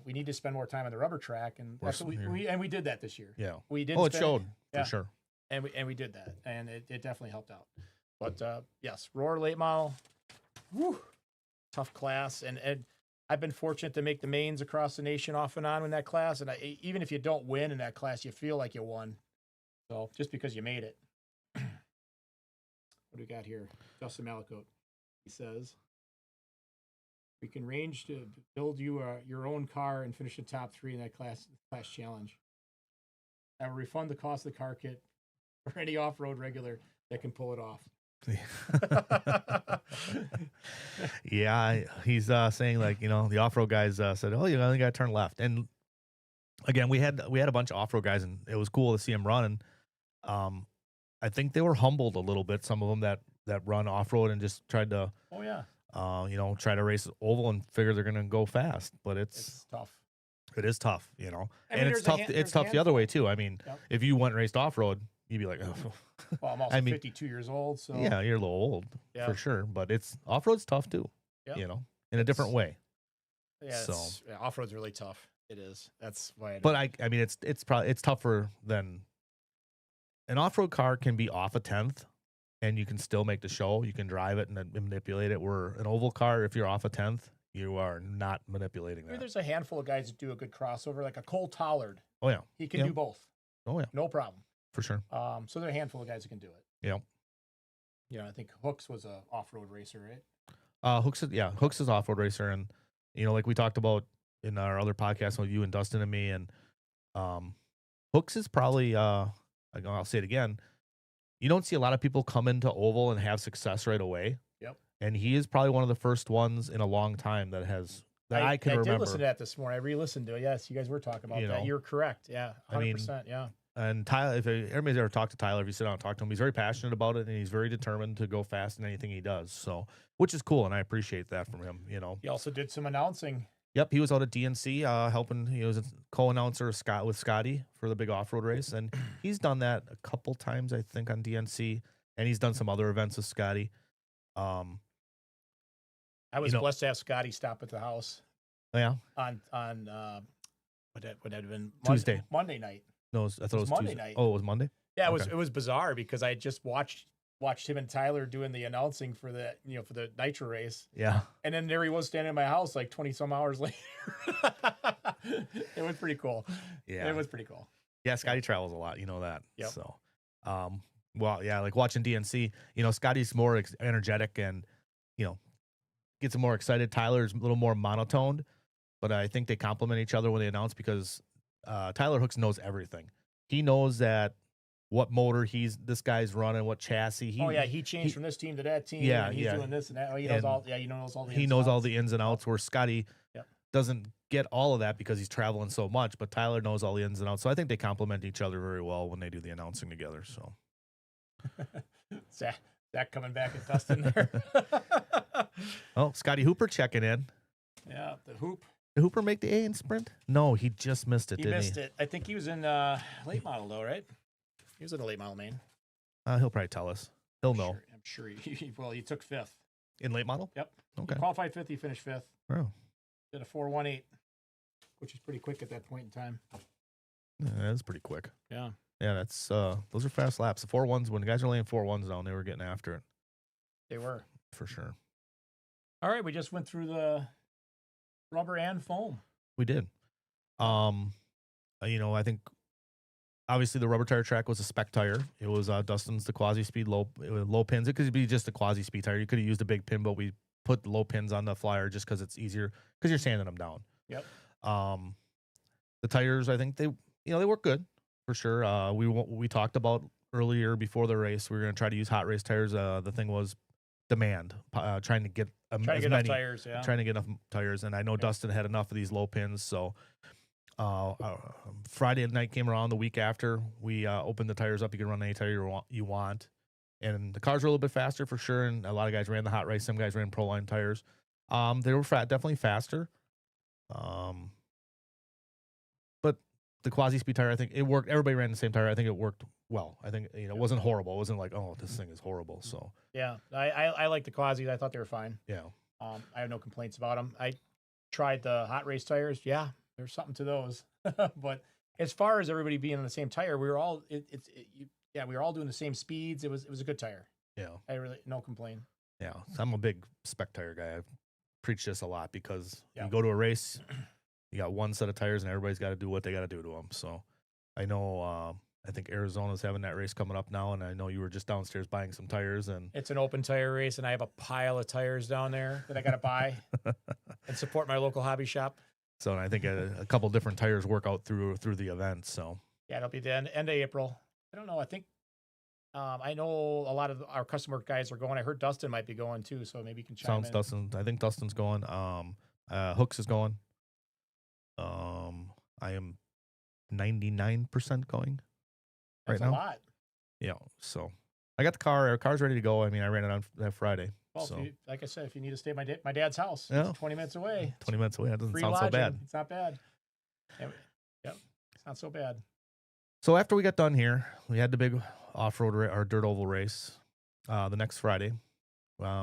We need to spend more time on the rubber track." And that's what we did that this year. Yeah, we did. It showed for sure. And we did that, and it definitely helped out. But yes, Roar late model, tough class, and I've been fortunate to make the mains across the nation off and on in that class. And even if you don't win in that class, you feel like you won. So just because you made it. What do we got here? Justin Malakote. He says, "We can range to build you your own car and finish the top 3 in that class challenge. I will refund the cost of the car kit for any off-road regular that can pull it off." Yeah, he's saying like, the off-road guys said, "Oh, you only got to turn left." And again, we had a bunch of off-road guys, and it was cool to see them run. And I think they were humbled a little bit. Some of them that run off-road and just tried to, try to race oval and figure they're going to go fast. But it's tough. It is tough, and it's tough. It's tough the other way too. I mean, if you went and raced off-road, you'd be like, "Oh." Well, I'm also 52 years old, so yeah, you're a little old for sure. But off-road's tough too. In a different way. Yeah, off-road's really tough. It is. That's why. I mean, it's probably tougher than an off-road car can be off a 10th, and you can still make the show. You can drive it and manipulate it. Where an oval car, if you're off a 10th, you are not manipulating that. I mean, there's a handful of guys that do a good crossover, like a Cole Tollard. Oh yeah, he can do both. Oh yeah, no problem for sure. So there are a handful of guys that can do it. Yeah. I think Hooks was a off-road racer, right? Hooks is off-road racer, and like we talked about in our other podcast with you and Dustin and me, and Hooks is probably I'll say it again. You don't see a lot of people come into oval and have success right away. Yep. And he is probably one of the first ones in a long time that I can remember. I did listen to that this morning. I re-listened to it. Yes, you guys were talking about that. You're correct. Yeah, 100%. Yeah. And Tyler, if everybody's ever talked to Tyler, if you sit down and talk to him, he's very passionate about it, and he's very determined to go fast in anything he does. So, which is cool, and I appreciate that from him. He also did some announcing. Yep, he was out at DNC helping. He was a co-announcer with Scotty for the big off-road race, and he's done that a couple times, I think, on DNC, and he's done some other events with Scotty. I was blessed to have Scotty stop at the house. Yeah. On would that have been Tuesday, Monday night? No, I thought it was Monday Tuesday. night. Oh, it was Monday. Yeah, it was bizarre because I just watched him and Tyler doing the announcing for the for the Nitro race. Yeah. And then there he was standing in my house like 20 some hours later. It was pretty cool. Yeah. It was pretty cool. Yeah, Scotty travels a lot, you know that. Yep. So well, yeah, like watching DNC, Scotty's more energetic and gets more excited. Tyler's a little more monotoned, but I think they complement each other when they announce because Tyler Hooks knows everything. He knows that what motor this guy's running, what chassis. He changed from this team to that team. Yeah, and he's doing this and that. He knows all. Yeah, he knows all the. He knows all the ins and outs. Where Scotty Yeah. doesn't get all of that because he's traveling so much. But Tyler knows all the ins and outs. So I think they complement each other very well when they do the announcing together. So Zach coming back at Dustin there. Oh, Scotty Hooper checking in. Yeah, the hoop. Did Hooper make the A in sprint? No, he just missed it. He missed it. I think he was in late model though, right? He was in a late model main. He'll probably tell us. He'll know. I'm sure he took 5th. In late model? Yep. Okay. He qualified 5th, he finished 5th. Oh. Did a 4.18, which is pretty quick at that point in time. Yeah, that's pretty quick. Yeah. Yeah, that's those are fast laps. The 4.1s, when the guys were laying 4.1s down, they were getting after it. They were. For sure. All right, we just went through the rubber and foam. We did. I think obviously the rubber tire track was a spec tire. It was Dustin's the quasi speed low pins. It could be just a quasi speed tire. You could have used a big pin, but we put the low pins on the flyer just because it's easier because you're sanding them down. Yep. The tires, I think they work good for sure. We talked about earlier before the race, we were going to try to use hot race tires. The thing was demand, trying to get Trying to as get enough many, tires, yeah. trying to get enough tires. And I know Dustin had enough of these low pins, so Friday night came around the week after. We opened the tires up. You can run any tire you want. And the cars were a little bit faster for sure. And a lot of guys ran the hot race. Some guys ran pro line tires. They were definitely faster. But the quasi speed tire, I think it worked. Everybody ran the same tire. I think it worked well. I think, it wasn't horrible. It wasn't like, oh, this thing is horrible. So Yeah, I like the quasis. I thought they were fine. yeah. I have no complaints about them. I tried the hot race tires. Yeah, there's something to those. But as far as everybody being on the same tire, we were all we were all doing the same speeds. It was a good tire. Yeah. I really no complaint. Yeah. So I'm a big spec tire guy. I preach this a lot because Yeah. you go to a race, you got one set of tires and everybody's got to do what they got to do to them. So I know, I think Arizona's having that race coming up now, and I know you were just downstairs buying some tires. And It's an open tire race, and I have a pile of tires down there that I got to buy and support my local hobby shop. so I think a couple different tires work out through the event. So Yeah, it'll be the end of April. I don't know. I think I know a lot of our customer guys are going. I heard Dustin might be going too, so maybe you can chime sounds in. Dustin. I think Dustin's going. Hooks is going. I am 99% going That's right a now. lot. Yeah. So I got the car. Our car's ready to go. I mean, I ran it on that Friday. Well, So if you, like I said, if you need to stay at my dad's house, Yeah. it's 20 minutes away. 20 minutes away. That doesn't Free sound so lodging. bad. It's not bad. Yep, it's not so bad. So after we got done here, we had the big off-road or dirt oval race the next Friday.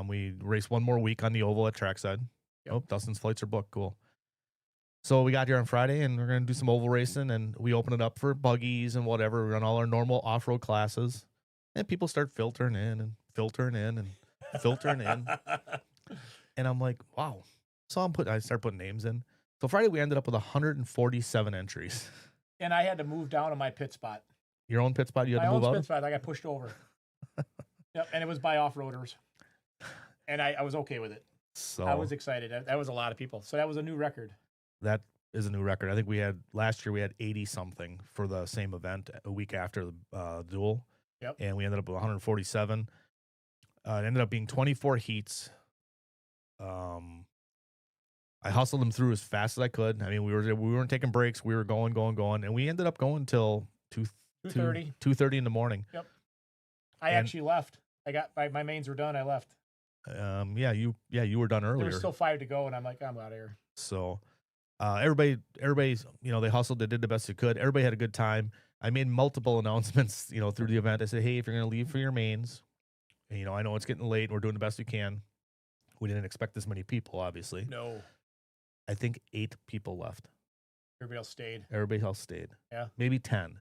We raced one more week on the oval at Trackside. Yep. Oh, Dustin's flights are booked. Cool. So we got here on Friday, and we're going to do some oval racing, and we open it up for buggies and whatever. We run all our normal off-road classes, and people start filtering in and filtering in and filtering in. And I'm like, wow. So I start putting names in. So Friday, we ended up with 147 entries. And I had to move down to my pit spot. Your own pit spot, you had My to move own out pit of? spot. I got pushed over. Yep, and it was by off-roaders. And I was okay with it. So I was excited. That was a lot of people. So that was a new record. that is a new record. I think last year we had 80 something for the same event a week after the duel. Yep. And we ended up with 147. It ended up being 24 heats. I hustled them through as fast as I could. I mean, we weren't taking breaks. We were going, and we ended up going till 2:30. 2:30 in the morning. I and- actually left. I got my mains were done. I left. You were done There earlier. was still 5 to go, and I'm like, I'm out of here. So everybody's, they hustled, they did the best they could. Everybody had a good time. I made multiple announcements, through the event. I said, hey, if you're going to leave for your mains, and, I know it's getting late and we're doing the best we can. We didn't expect this many people, obviously. No. I think 8 people left. Everybody else stayed. Everybody else stayed. Yeah. Maybe 10.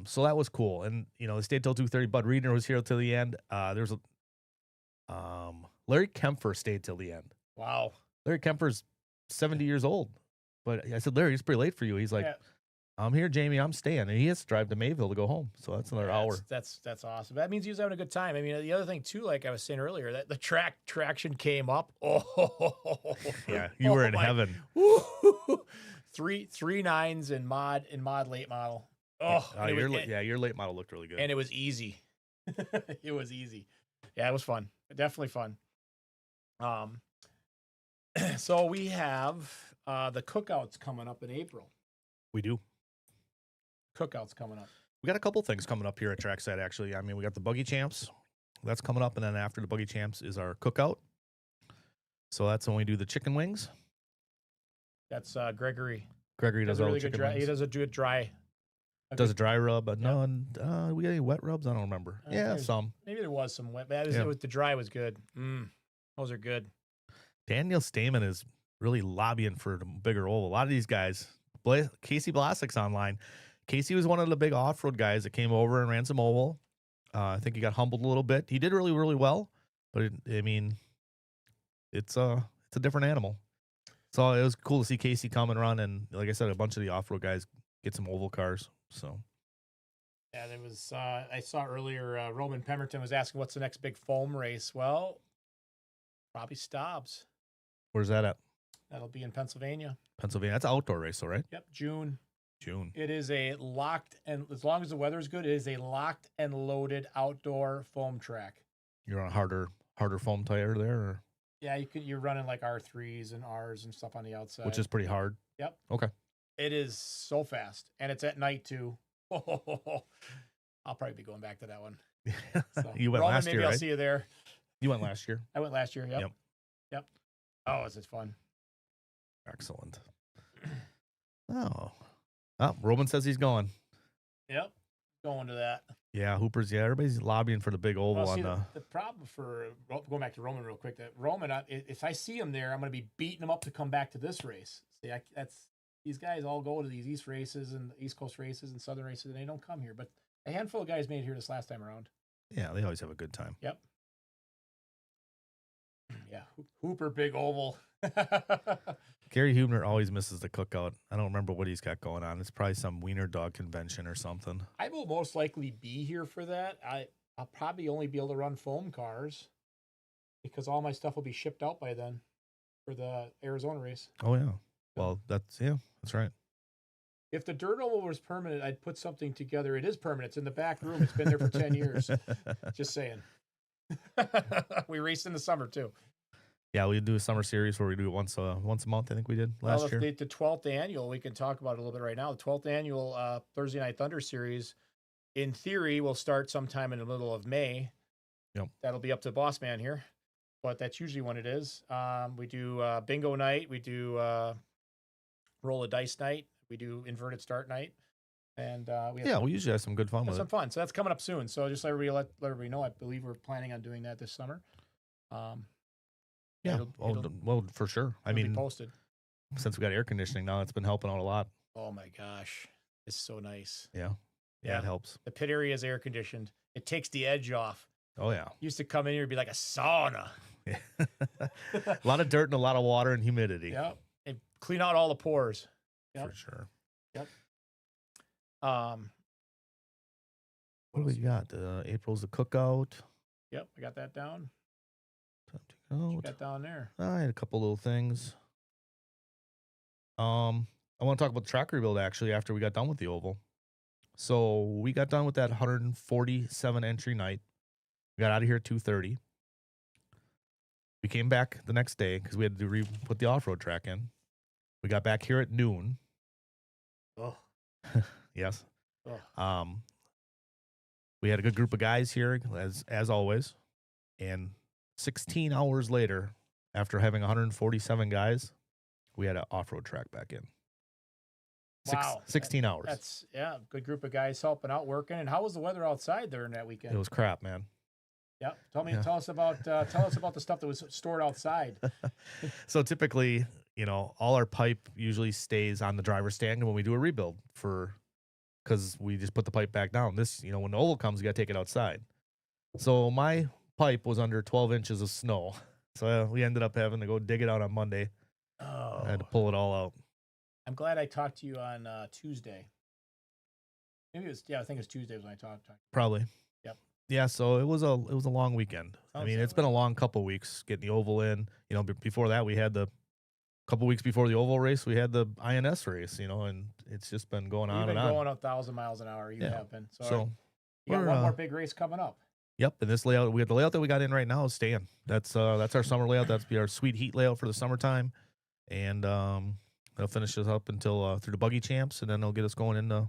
So that was cool. And, they stayed till 2:30. Bud Reedner was here till the end. There's Larry Kempfer stayed till the end. Wow. Larry Kempfer's 70 years old. But I said, Larry, it's pretty late for you. He's like, Yeah. I'm here, Jamie. I'm staying. And he has to drive to Mayville to go home. So that's another hour. That's awesome. That means he was having a good time. I mean, the other thing too, like I was saying earlier, that the traction came up. Oh, Yeah, you were in my- heaven. Woo! Three 9s in mod late model. Oh, and it was- Your late model looked really good. and it was easy. It was easy. Yeah, it was fun. Definitely fun. So we have the cookouts coming up in April. We do. Cookouts coming up. We got a couple things coming up here at Trackside, actually. I mean, we got the Buggy Champs. That's coming up. And then after the Buggy Champs is our cookout. So that's when we do the chicken wings. That's Gregory. Gregory does a all really the good chicken dry. wings. He does a good dry. Does a dry rub. But no, we got any wet rubs? I don't remember. Yeah, there's- some. Maybe there was some wet, but Yeah. the dry was good. Those are good. Daniel Stamen is really lobbying for a bigger oval. A lot of these guys. Casey Blasik's online. Casey was one of the big off-road guys that came over and ran some oval. I think he got humbled a little bit. He did really, really well, but it's a different animal. So it was cool to see Casey come and run, and like I said, a bunch of the off-road guys get some oval cars. So Yeah, there was. I saw earlier. Roman Pemberton was asking, "What's the next big foam race?" Well, probably Stobbs. where's that at? That'll be in Pennsylvania. Pennsylvania. That's an outdoor race, though, right? Yep, June. It is a locked, and as long as the weather is good, it is a locked and loaded outdoor foam track. You're on a harder foam tire there, or, Yeah, you're running like R3s and Rs and stuff on the outside. which is pretty hard. Yep. Okay. It is so fast, and it's at night too. I'll probably be going back to that one. So, You went Roman, last maybe year, I'll right? see you there. You went last year. I went last year. Yep. Yep. Yep. Oh, is it fun? Excellent. Oh. Oh, Roman says he's going. Yep. Going to that. Yeah, Hoopers. Yeah, everybody's lobbying for the big oval Well, see, on the problem for going back to Roman real quick, that Roman, if I see him there, I'm going to be beating him up to come back to this race. See, these guys all go to these East races and East Coast races and Southern races, and they don't come here. But a handful of guys made it here this last time around. Yeah, they always have a good time. Yep. Yeah, Hooper big oval. Gary Hubner always misses the cookout. I don't remember what he's got going on. It's probably some wiener dog convention or something. I will most likely be here for that. I'll probably only be able to run foam cars because all my stuff will be shipped out by then for the Arizona race. Oh yeah. Well, that's right. If the dirt oval was permanent, I'd put something together. It is permanent. It's in the back room. It's been there for 10 years. Just saying. We raced in the summer too. Yeah, we do a summer series where we do it once a month. I think we did last year. The 12th annual, we can talk about it a little bit right now. The 12th annual Thursday Night Thunder series, in theory, will start sometime in the middle of May. Yep. That'll be up to Boss Man here, but that's usually when it is. We do bingo night. We do roll a dice night. We do inverted start night. And we usually have some good fun with some it. fun. So that's coming up soon. So just let everybody know. I believe we're planning on doing that this summer. Yeah, well, for sure. I mean, posted. Since we got air conditioning now, it's been helping out a lot. Oh my gosh, it's so nice. Yeah, it helps. The pit area is air conditioned. It takes the edge off. Oh yeah, Used to come in here and be like a sauna. A lot of dirt and a lot of water and humidity. Yep, and clean out all the pores. For sure. Yep. What do we got? April's the cookout. Yep, I got that down. Time to go. What you got down there? I had a couple little things. I want to talk about the track rebuild actually after we got done with the oval. So we got done with that 147 entry night. We got out of here at 2:30. We came back the next day because we had to put the off-road track in. We got back here at noon. Oh. Yes. Oh. We had a good group of guys here as always, and 16 hours later, after having 147 guys, we had an off-road track back in. Wow. 16 hours. That's good group of guys helping out, working. And how was the weather outside during that weekend? It was crap, man. Yeah. Tell us about the stuff that was stored outside. So typically, all our pipe usually stays on the driver's stand when we do a rebuild because we just put the pipe back down. This, when the oval comes, you got to take it outside. So my pipe was under 12 inches of snow. So we ended up having to go dig it out on Monday. Oh. I had to pull it all out. I'm glad I talked to you on Tuesday. Maybe it was, I think it was Tuesday when I talked to you. Probably. Yep. Yeah, so it was a long weekend. I mean, it's been a long couple weeks getting the oval in. Before that, we had the couple weeks before the oval race, we had the INS race, and it's just been going on and on. You've been going 1,000 miles an hour. You have been. So you got one more big race coming up. Yep, and this layout, the layout that we got in right now is staying. That's our summer layout. That's our sweet heat layout for the summertime, and they'll finish us up until through the buggy champs, and then they'll get us going into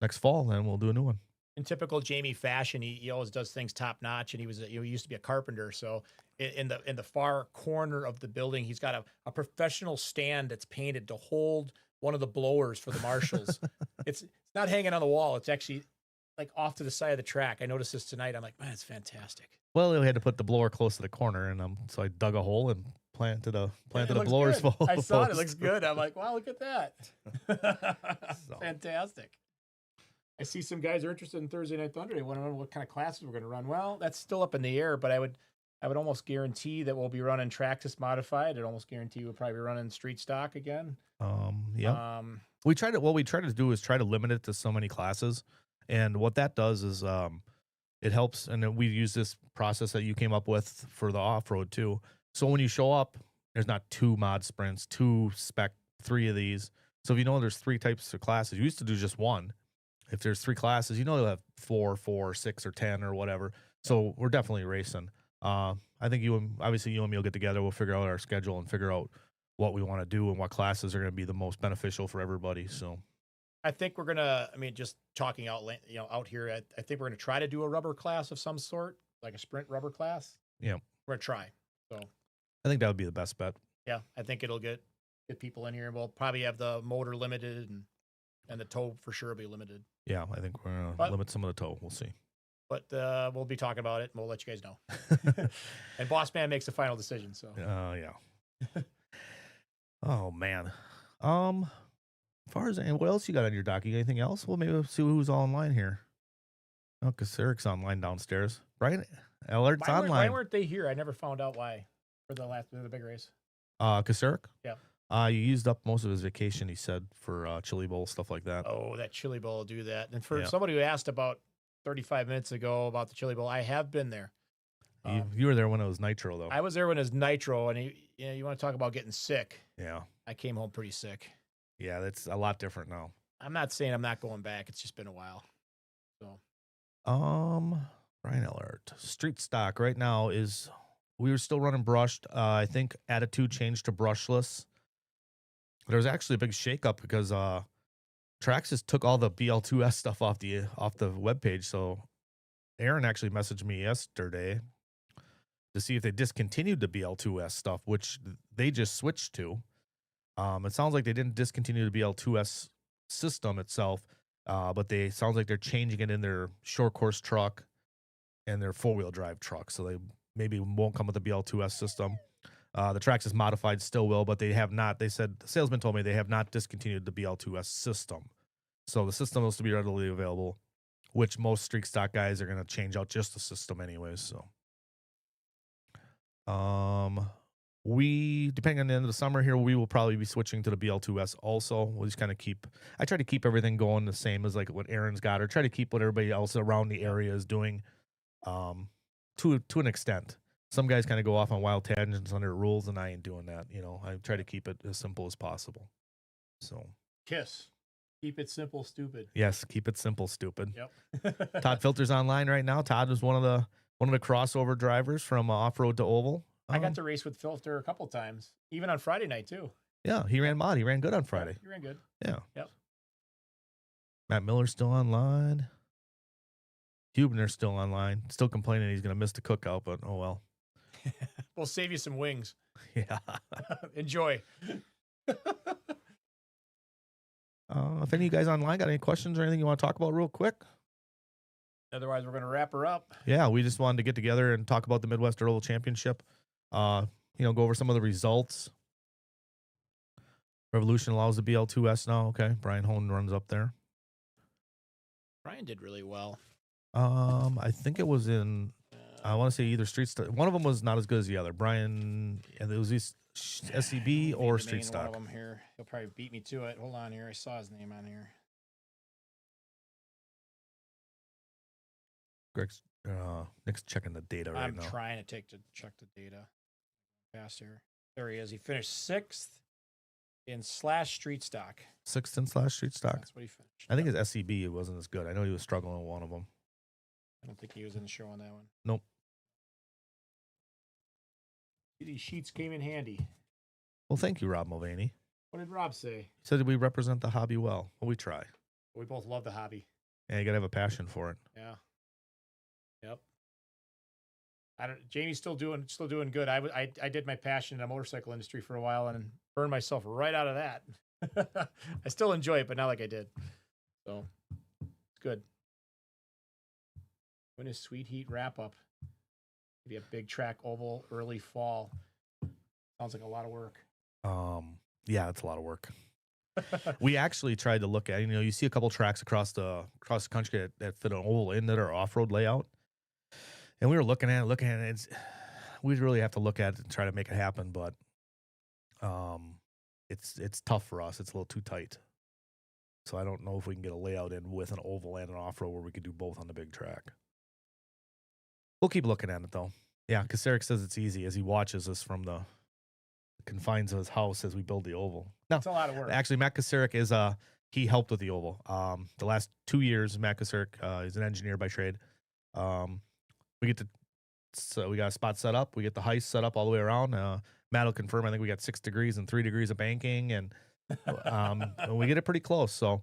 next fall. Then we'll do a new one. In typical Jamie fashion, he always does things top notch, and he used to be a carpenter. So in the far corner of the building, he's got a professional stand that's painted to hold one of the blowers for the marshals. It's not hanging on the wall. It's actually like off to the side of the track. I noticed this tonight. I'm like, man, it's fantastic. Well, we had to put the blower close to the corner, and so I dug a hole and planted a blower's post. I saw it. It looks good. I'm like, wow, look at that. Fantastic. I see some guys are interested in Thursday Night Thunder. They want to know what kind of classes we're going to run. Well, that's still up in the air, but I would almost guarantee that we'll be running Trackside modified. I'd almost guarantee we'll probably be running street stock again. Yeah. What we try to do is try to limit it to so many classes. And what that does is it helps. And then we use this process that you came up with for the off-road too. So when you show up, there's not 2 mod sprints, 2 spec, 3 of these. So if there's 3 types of classes, you used to do just 1. If there's 3 classes, you'll have 4, 6, or 10 or whatever. So we're definitely racing. I think obviously you and me will get together. We'll figure out our schedule and figure out what we want to do and what classes are going to be the most beneficial for everybody. So I think we're gonna. I mean, just talking out, out here. I think we're gonna try to do a rubber class of some sort, like a sprint rubber class. yeah, We're gonna try. So I think that would be the best bet. yeah, I think it'll get people in here. We'll probably have the motor limited and the tow for sure will be limited. Yeah, I think we're going to But- limit some of the tow. We'll see. But we'll be talking about it and we'll let you guys know. And Boss Man makes the final decision. So Yeah. Oh man. As far as what else you got on your dock? You got anything else? Well, maybe we'll see who's online here. Oh, because Eric's online downstairs. Brian Ellert's why online. weren't they here? I never found out why for the big race. Kaseric? Yeah. You used up most of his vacation, he said, for Chili Bowl, stuff like that. Oh, that Chili Bowl will do that. And for Yeah. somebody who asked about 35 minutes ago about the Chili Bowl, I have been there. You were there when it was Nitro, though. I was there when it was Nitro, and you want to talk about getting sick. Yeah. I came home pretty sick. Yeah, that's a lot different now. I'm not saying I'm not going back. It's just been a while. So Brian Ellert. Street stock right now we were still running brushed. I think Attitude changed to brushless. There was actually a big shakeup because Trackside took all the BL2S stuff off the webpage. So Aaron actually messaged me yesterday to see if they discontinued the BL2S stuff, which they just switched to. It sounds like they didn't discontinue the BL2S system itself, but sounds like they're changing it in their short course truck and their 4-wheel drive truck. So they maybe won't come with the BL2S system. The Trackside modified still will, but they have not. They said the salesman told me they have not discontinued the BL2S system. So the system will still be readily available, which most street stock guys are going to change out just the system anyways. So, depending on the end of the summer here, we will probably be switching to the BL2S also. We'll just kind of I try to keep everything going the same as like what Aaron's got, or try to keep what everybody else around the area is doing, to an extent. Some guys kind of go off on wild tangents under rules, and I ain't doing that. I try to keep it as simple as possible. So KISS. Keep it simple, stupid. Yes, keep it simple, stupid. Yep. Todd Filter's online right now. Todd was one of the crossover drivers from off-road to oval. I got to race with Filter a couple times, even on Friday night too. Yeah, he ran mod. He ran good on Friday. He ran good. Yeah. Yep. Matt Miller's still online. Hubner's still online. Still complaining he's going to miss the cookout, but oh well. We'll save you some wings. Yeah. Enjoy. If any of you guys online got any questions or anything you want to talk about real quick? Otherwise, we're going to wrap her up. Yeah, we just wanted to get together and talk about the Midwest Oval Championship. Go over some of the results. Revolution allows the BL2S now. Okay, Brian Hone runs up there. Brian did really well. I think it was in. I want to say either Street Stock. One of them was not as good as the other. Brian, and it was these SCB or Street Stock. One of them here. He'll probably beat me to it. Hold on here. I saw his name on here. Greg's Nick's checking the data right now. I'm trying to check the data. Fast here. There he is. He finished 6th in slash Street Stock. 6th in slash Street Stock. That's what he finished. I think his SCB wasn't as good. I know he was struggling with one of them. I don't think he was in the show on that one. Nope. These sheets came in handy. Well, thank you, Rob Mulvaney. What did Rob say? He said we represent the hobby well. Well, we try. We both love the hobby. Yeah, you gotta have a passion for it. Yeah. Yep. Jamie's still doing good. I did my passion in the motorcycle industry for a while and burned myself right out of that. I still enjoy it, but not like I did. So it's good. When is Sweet Heat wrap up? Maybe a big track oval early fall. Sounds like a lot of work. Yeah, it's a lot of work. We actually tried to look at, you see a couple tracks across the country that fit an oval in that are off-road layout. And we were looking at it. We'd really have to look at it and try to make it happen, but it's tough for us. It's a little too tight. So I don't know if we can get a layout in with an oval and an off-road where we could do both on the big track. We'll keep looking at it, though. Yeah, because Eric says it's easy as he watches us from the confines of his house as we build the oval. No, it's a lot of work. Actually, Matt Kaseric is he helped with the oval. The last 2 years, Matt Kaseric, he's an engineer by trade. We get to So we got a spot set up. We get the heist set up all the way around. Matt will confirm. I think we got 6 degrees and 3 degrees of banking, and we get it pretty close. So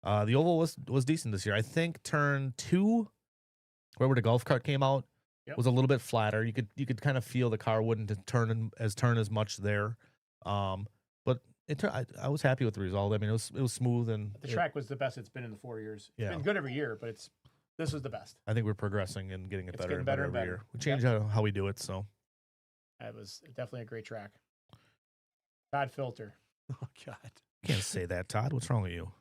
the oval was decent this year. I think turn 2, where the golf cart came out, Yep. was a little bit flatter. You could kind of feel the car wouldn't turn as much there. But I was happy with the result. I mean, it was smooth, and The track was the best it's been in the 4 years. It's Yeah. been good every year, but this was the best. I think we're progressing and getting it It's better getting and better better and every better. year. We changed how we do it, so It was definitely a great track. Todd Filter. Oh God. can't say that, Todd. What's wrong with you?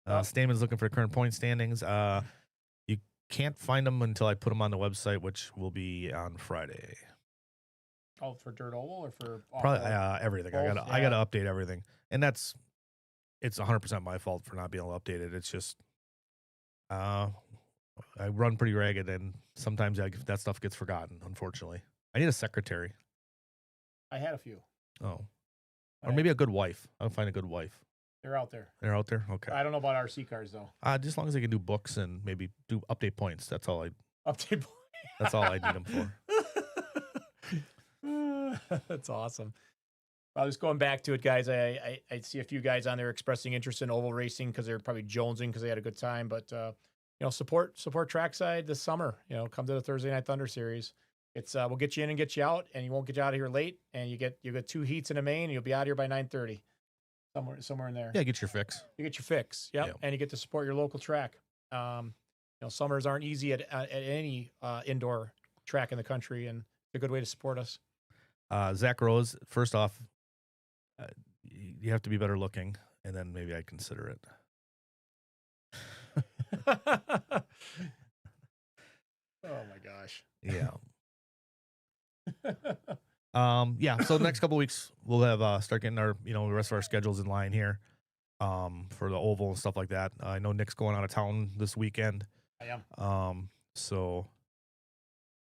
Oh. Staмен's looking for current point standings. You can't find them until I put them on the website, which will be on Friday. Oh, for Dirt Oval or for Probably off-road? everything. Both, I gotta update everything, and it's 100% my fault for not being able to update it. It's just I run pretty ragged, and sometimes that stuff gets forgotten. Unfortunately, I need a secretary. I had a few. Oh, or maybe a good wife. I'll find a good wife. They're out there. They're out there. Okay. I don't know about RC cars though. Just as long as they can do books and maybe do update points. That's all I Update. need them for. That's awesome. Well, just going back to it, guys. I see a few guys on there expressing interest in oval racing because they're probably jonesing because they had a good time. But support Trackside this summer. Come to the Thursday Night Thunder Series. It's we'll get you in and get you out, and you won't get you out of here late. And you get 2 heats in a main, and you'll be out of here by 9:30, somewhere in there. Yeah, get your fix. You get your fix. Yep. And you get to support your local track. Summers aren't easy at any indoor track in the country, and it's a good way to support us. Zach Rose, first off, you have to be better looking, and then maybe I'd consider it. Oh my gosh. Yeah. So the next couple weeks we'll have start getting our the rest of our schedules in line here for the oval and stuff like that. I know Nick's going out of town this weekend. I am. So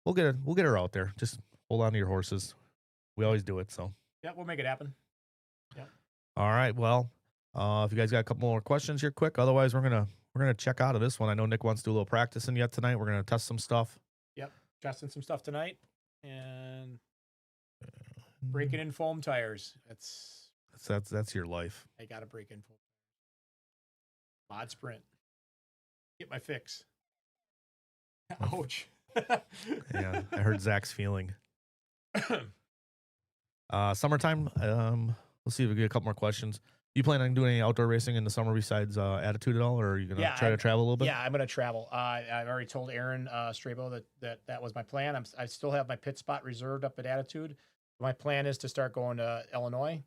we'll get her out there. Just hold on to your horses. We always do it, so Yeah, we'll make it happen. Yeah. All right. Well, if you guys got a couple more questions here quick, otherwise we're gonna check out of this one. I know Nick wants to do a little practicing yet tonight. We're gonna test some stuff. Yep. Testing some stuff tonight and breaking in foam tires. That's your life. I gotta break in foam. Mod sprint. Get my fix. Ouch. Yeah, I heard Zach's feeling. Summertime. We'll see if we get a couple more questions. You plan on doing any outdoor racing in the summer besides Attitude at all, or are you gonna try to travel a little bit? Yeah, I'm gonna travel. I've already told Aaron Strabo that was my plan. I still have my pit spot reserved up at Attitude. My plan is to start going to Illinois.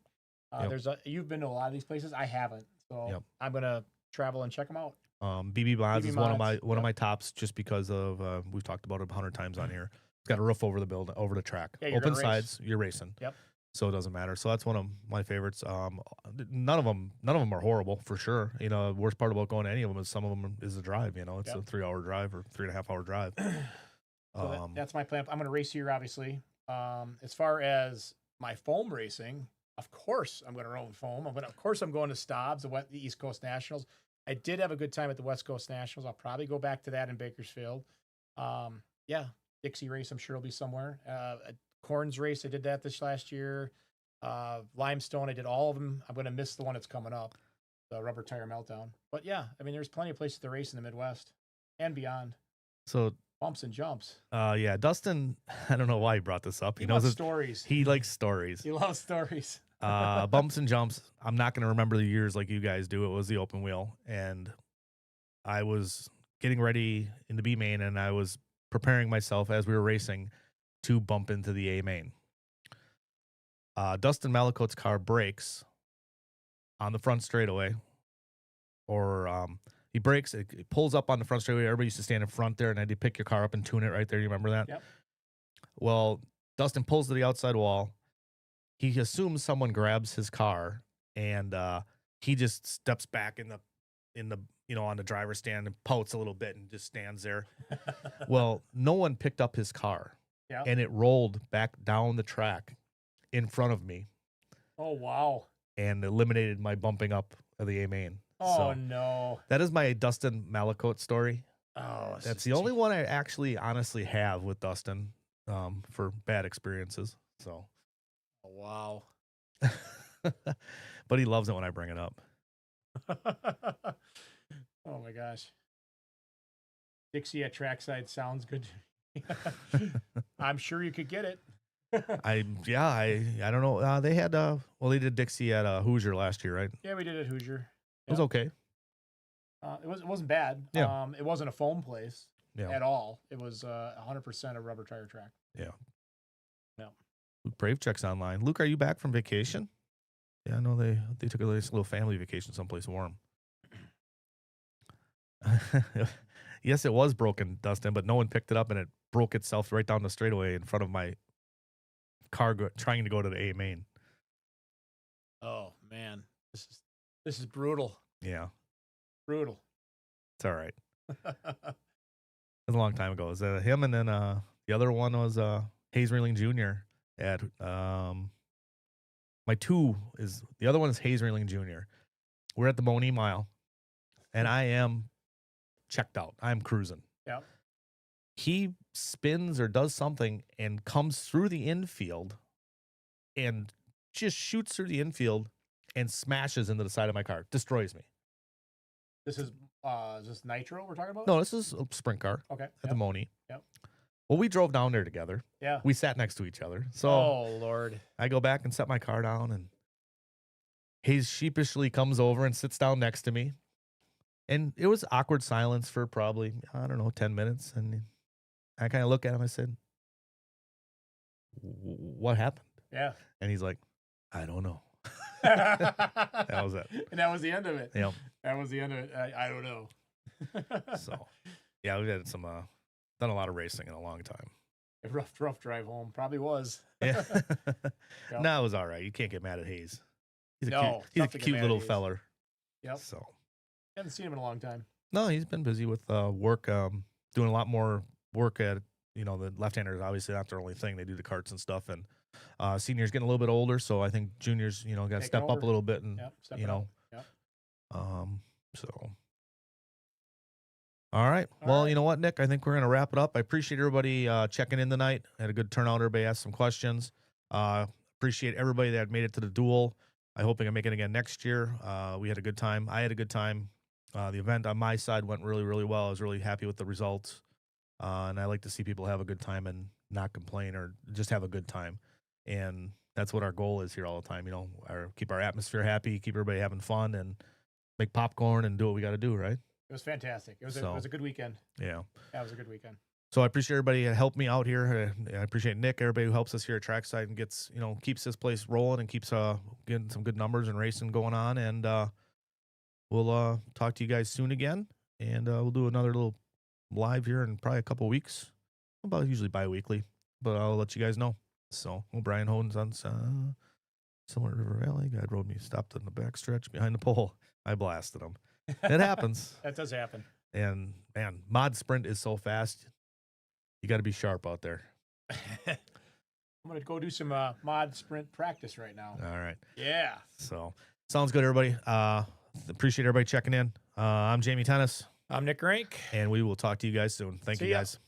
You've been to a lot of these places. I haven't, so I'm gonna travel and check them out. BB Mods is one of my tops, just because of we've talked about it 100 times on here. It's got a roof over the track, open sides. You're racing. Yep. So it doesn't matter. So that's one of my favorites. None of them are horrible for sure. The worst part about going to any of them is some of them is the drive. It's a 3-hour drive or 3.5-hour drive. So that's my plan. I'm going to race here, obviously. As far as my foam racing, of course I'm going to run foam. Of course I'm going to Staubs, the East Coast Nationals. I did have a good time at the West Coast Nationals. I'll probably go back to that in Bakersfield. Dixie race, I'm sure will be somewhere. Corns race, I did that this last year. Limestone, I did all of them. I'm going to miss the one that's coming up, the Rubber Tire Meltdown. But yeah, I mean, there's plenty of places to race in the Midwest and beyond. So bumps and jumps. Dustin, I don't know why he brought this up. He knows stories. He likes stories. He loves stories. Bumps and jumps. I'm not going to remember the years like you guys do. It was the open wheel, and I was getting ready in the B main, and I was preparing myself as we were racing to bump into the A main. Dustin Malakote's car brakes on the front straightaway, or he brakes, it pulls up on the front straightaway. Everybody used to stand in front there, and had to pick your car up and tune it right there. You remember that? Yep. Well, Dustin pulls to the outside wall. He assumes someone grabs his car, and he just steps back in the on the driver's stand and pouts a little bit and just stands there. Well, no one picked up his car. Yeah. And it rolled back down the track in front of me. Oh, wow. And eliminated my bumping up of the A main. Oh, no. That is my Dustin Malakote story. Oh, it's That's just the only one I actually honestly have with Dustin for bad experiences. So, oh, wow. but he loves it when I bring it up. Oh my gosh. Dixie at Trackside sounds good to me. I'm sure you could get it. I don't know. They had well, they did Dixie at Hoosier last year, right? Yeah, we did it at Hoosier. It was Yep. okay. It wasn't bad. Yeah. It wasn't a foam place Yeah. at all. It was 100% a rubber tire track. Yeah. Yeah. Luke Brave checks online. Luke, are you back from vacation? Yeah, I know they took a nice little family vacation someplace warm. Yes, it was broken, Dustin, but no one picked it up and it broke itself right down the straightaway in front of my car trying to go to the A main. Oh man, this is brutal. Yeah, Brutal. it's all right. It was a long time ago. It was him, and then the other one was Hayes Ringling Jr. at the other one is Hayes Ringling Jr. We're at the Moni Mile, and I am checked out. I'm cruising. Yeah. He spins or does something and comes through the infield and just shoots through the infield and smashes into the side of my car. Destroys me. This is this nitro we're talking about? No, this is a sprint car Okay. at the Moni. Yep. Well, we drove down there together. Yeah. We sat next to each other. So oh Lord. I go back and set my car down, and Hayes sheepishly comes over and sits down next to me. And it was awkward silence for probably, I don't know, 10 minutes. And I kind of look at him. I said, what happened? Yeah. And he's like, I don't know. That was it. And that was the end of it. Yep. That was the end of it. I don't know. So, yeah, we've had done a lot of racing in a long time. A rough drive home. Probably was. Yeah. Yep. No, it was all right. You can't get mad at Hayes. He's a No, cute tough to get cute mad at little Hayes. feller. Yep. So, Haven't seen him in a long time. no, he's been busy with work, doing a lot more work at, the left-handers, obviously not their only thing. They do the carts and stuff. And seniors getting a little bit older. So I think juniors, got to Taking step up over. a little bit and, Yep. Stepping up. Yep. So. All right. Well, right. you know what, Nick? I think we're going to wrap it up. I appreciate everybody checking in tonight. Had a good turnout. Everybody asked some questions. Appreciate everybody that made it to the duel. I hope I can make it again next year. We had a good time. I had a good time. The event on my side went really, really well. I was really happy with the results. And I like to see people have a good time and not complain or just have a good time. And that's what our goal is here all the time. Keep our atmosphere happy, keep everybody having fun, and make popcorn and do what we got to do, right? It was fantastic. It was a good weekend. Yeah. That was a good weekend. So I appreciate everybody that helped me out here. I appreciate Nick, everybody who helps us here at Trackside and gets, keeps this place rolling and keeps getting some good numbers and racing going on. And we'll talk to you guys soon again. And we'll do another little live here in probably a couple weeks. About usually bi-weekly, but I'll let you guys know. So, Brian Hoden's on somewhere at River Valley. Guy rode me, stopped in the backstretch behind the pole. I blasted him. It happens. That does happen. And man, mod sprint is so fast. You got to be sharp out there. I'm going to go do some mod sprint practice right now. All right. Yeah. So, sounds good, everybody. Appreciate everybody checking in. I'm Jamie Tennis. I'm Nick Rank. And we will talk to you guys soon. Thank you, guys.